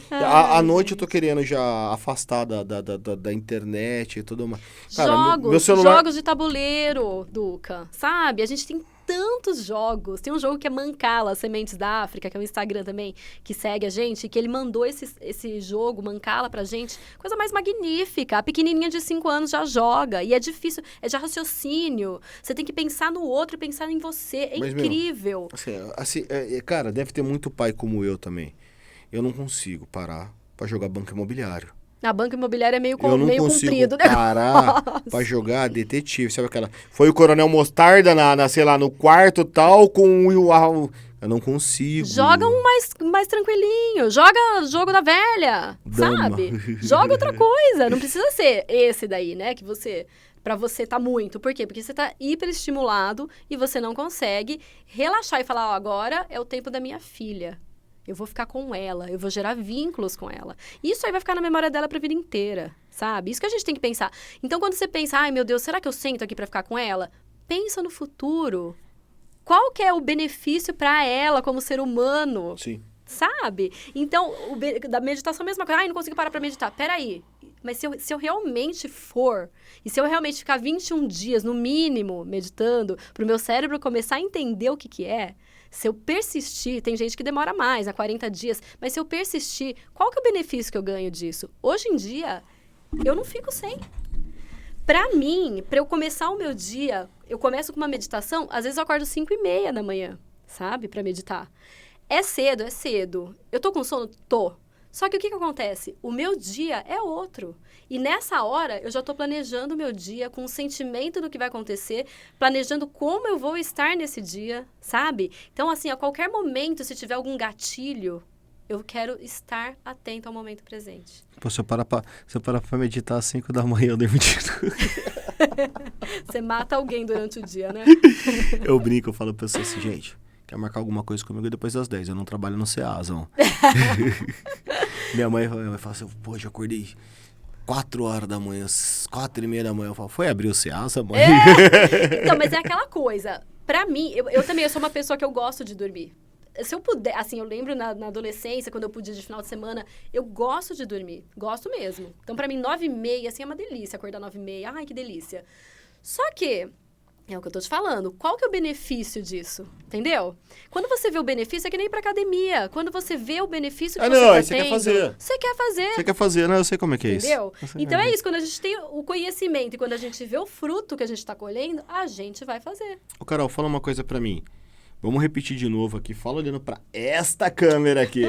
À noite eu tô querendo já afastar da internet e tudo mais. Cara, meu celular... Jogos de tabuleiro, Duca, sabe? A gente tem tantos jogos. Tem um jogo que é Mancala, Sementes da África, que é um Instagram também, que segue a gente, que ele mandou esse jogo, Mancala, pra gente. Coisa mais magnífica. A pequenininha de 5 anos já joga. E é difícil, é de raciocínio. Você tem que pensar no outro e pensar em você. É incrível. Cara, deve ter muito pai como eu também. Eu não consigo parar pra jogar Banco Imobiliário. A banca imobiliária é meio comprido. Eu não consigo parar pra jogar detetive. Sabe aquela... Foi o Coronel Mostarda sei lá, no quarto tal, com o... Eu não consigo. Joga um mais tranquilinho. Joga jogo da velha, sabe? Joga outra coisa. Não precisa ser esse daí, né? Que você... Pra você tá muito. Por quê? Porque você tá hiperestimulado e você não consegue relaxar e falar, agora é o tempo da minha filha. Eu vou ficar com ela, eu vou gerar vínculos com ela. Isso aí vai ficar na memória dela pra vida inteira, sabe? Isso que a gente tem que pensar. Então, quando você pensa, ai, meu Deus, será que eu sento aqui pra ficar com ela? Pensa no futuro. Qual que é o benefício pra ela como ser humano? Sim. Sabe? Então, da meditação, a mesma coisa. Ai, não consigo parar pra meditar. Peraí. Mas se eu realmente for, e se eu realmente ficar 21 dias, no mínimo, meditando, pro meu cérebro começar a entender o que é, se eu persistir, tem gente que demora mais, 40 dias, mas se eu persistir, qual que é o benefício que eu ganho disso? Hoje em dia, eu não fico sem. Pra mim, pra eu começar o meu dia, eu começo com uma meditação, às vezes eu acordo 5:30 da manhã, sabe? Pra meditar. É cedo, é cedo. Eu tô com sono? Tô. Só que o que acontece? O meu dia é outro. E nessa hora, eu já estou planejando o meu dia com o sentimento do que vai acontecer, planejando como eu vou estar nesse dia, sabe? Então, assim, a qualquer momento, se tiver algum gatilho, eu quero estar atento ao momento presente. Pô, se eu parar pra meditar às 5 da manhã, eu durmo de novo. Você mata alguém durante o dia, né? Eu brinco, eu falo pra você assim, gente... Quer marcar alguma coisa comigo depois das 10. Eu não trabalho no Ceasa, ó. Minha mãe fala assim, pô, já acordei 4 horas da manhã, 4:30 da manhã. Eu falo, foi abrir o Ceasa, mãe? Então, mas é aquela coisa. Pra mim, eu também sou uma pessoa que eu gosto de dormir. Se eu puder, assim, eu lembro na adolescência, quando eu podia de final de semana, eu gosto de dormir. Gosto mesmo. Então, pra mim, 9:30, assim, é uma delícia acordar 9:30. Ai, que delícia. Só que... É o que eu tô te falando. Qual que é o benefício disso? Entendeu? Quando você vê o benefício, é que nem ir pra academia. Quando você vê o benefício que você tá tendo... quer fazer. Você quer fazer. Você quer fazer, né? Eu sei como é que é isso. Entendeu? Então é isso. Quando a gente tem o conhecimento e quando a gente vê o fruto que a gente tá colhendo, a gente vai fazer. Ô, Carol, fala uma coisa pra mim. Vamos repetir de novo aqui. Fala olhando pra esta câmera aqui.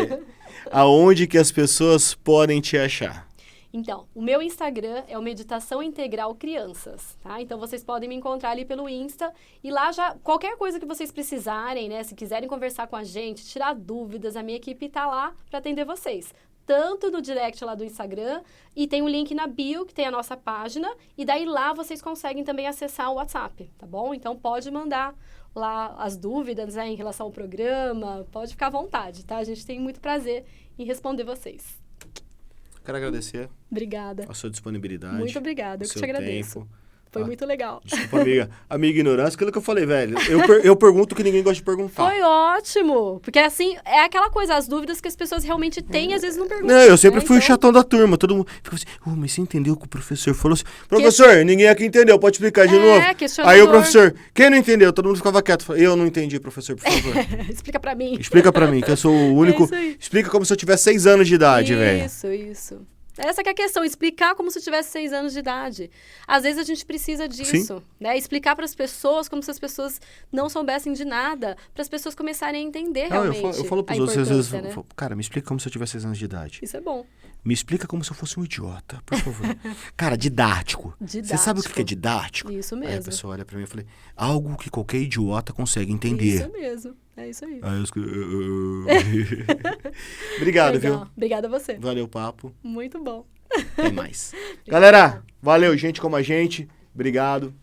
Aonde que as pessoas podem te achar? Então, o meu Instagram é o Meditação Integral Crianças, tá? Então, vocês podem me encontrar ali pelo Insta e lá já, qualquer coisa que vocês precisarem, né? Se quiserem conversar com a gente, tirar dúvidas, a minha equipe tá lá para atender vocês. Tanto no direct lá do Instagram e tem um link na bio, que tem a nossa página, e daí lá vocês conseguem também acessar o WhatsApp, tá bom? Então, pode mandar lá as dúvidas, né, em relação ao programa, pode ficar à vontade, tá? A gente tem muito prazer em responder vocês. Quero agradecer. Obrigada. A sua disponibilidade. Muito obrigada, eu que te agradeço. Tempo. Foi muito legal. Desculpa, amiga. A minha ignorância, aquilo que eu falei, velho. Eu pergunto o que ninguém gosta de perguntar. Foi ótimo. Porque, assim, é aquela coisa, as dúvidas que as pessoas realmente têm, às vezes não perguntam. Não, eu sempre fui o chatão da turma. Todo mundo fica assim, mas você entendeu o que o professor falou? Assim, professor, ninguém aqui entendeu, pode explicar de novo? Aí o professor, quem não entendeu? Todo mundo ficava quieto. Eu não entendi, professor, por favor. Explica pra mim. Explica pra mim, que eu sou o único... Explica como se eu tivesse 6 anos de idade, velho. Isso. Essa que é a questão, explicar como se eu tivesse 6 anos de idade. Às vezes a gente precisa disso, né? Explicar para as pessoas como se as pessoas não soubessem de nada, para as pessoas começarem a entender realmente. Eu falo para os outros, às vezes, né? Cara, me explica como se eu tivesse 6 anos de idade. Isso é bom. Me explica como se eu fosse um idiota, por favor. Cara, didático. Você sabe o que é didático? Isso mesmo. Aí a pessoa olha pra mim e fala, algo que qualquer idiota consegue entender. Isso mesmo. É isso aí. Obrigado, legal. Viu? Obrigada a você. Valeu o papo. Muito bom. Até mais. Galera, valeu, gente como a gente. Obrigado.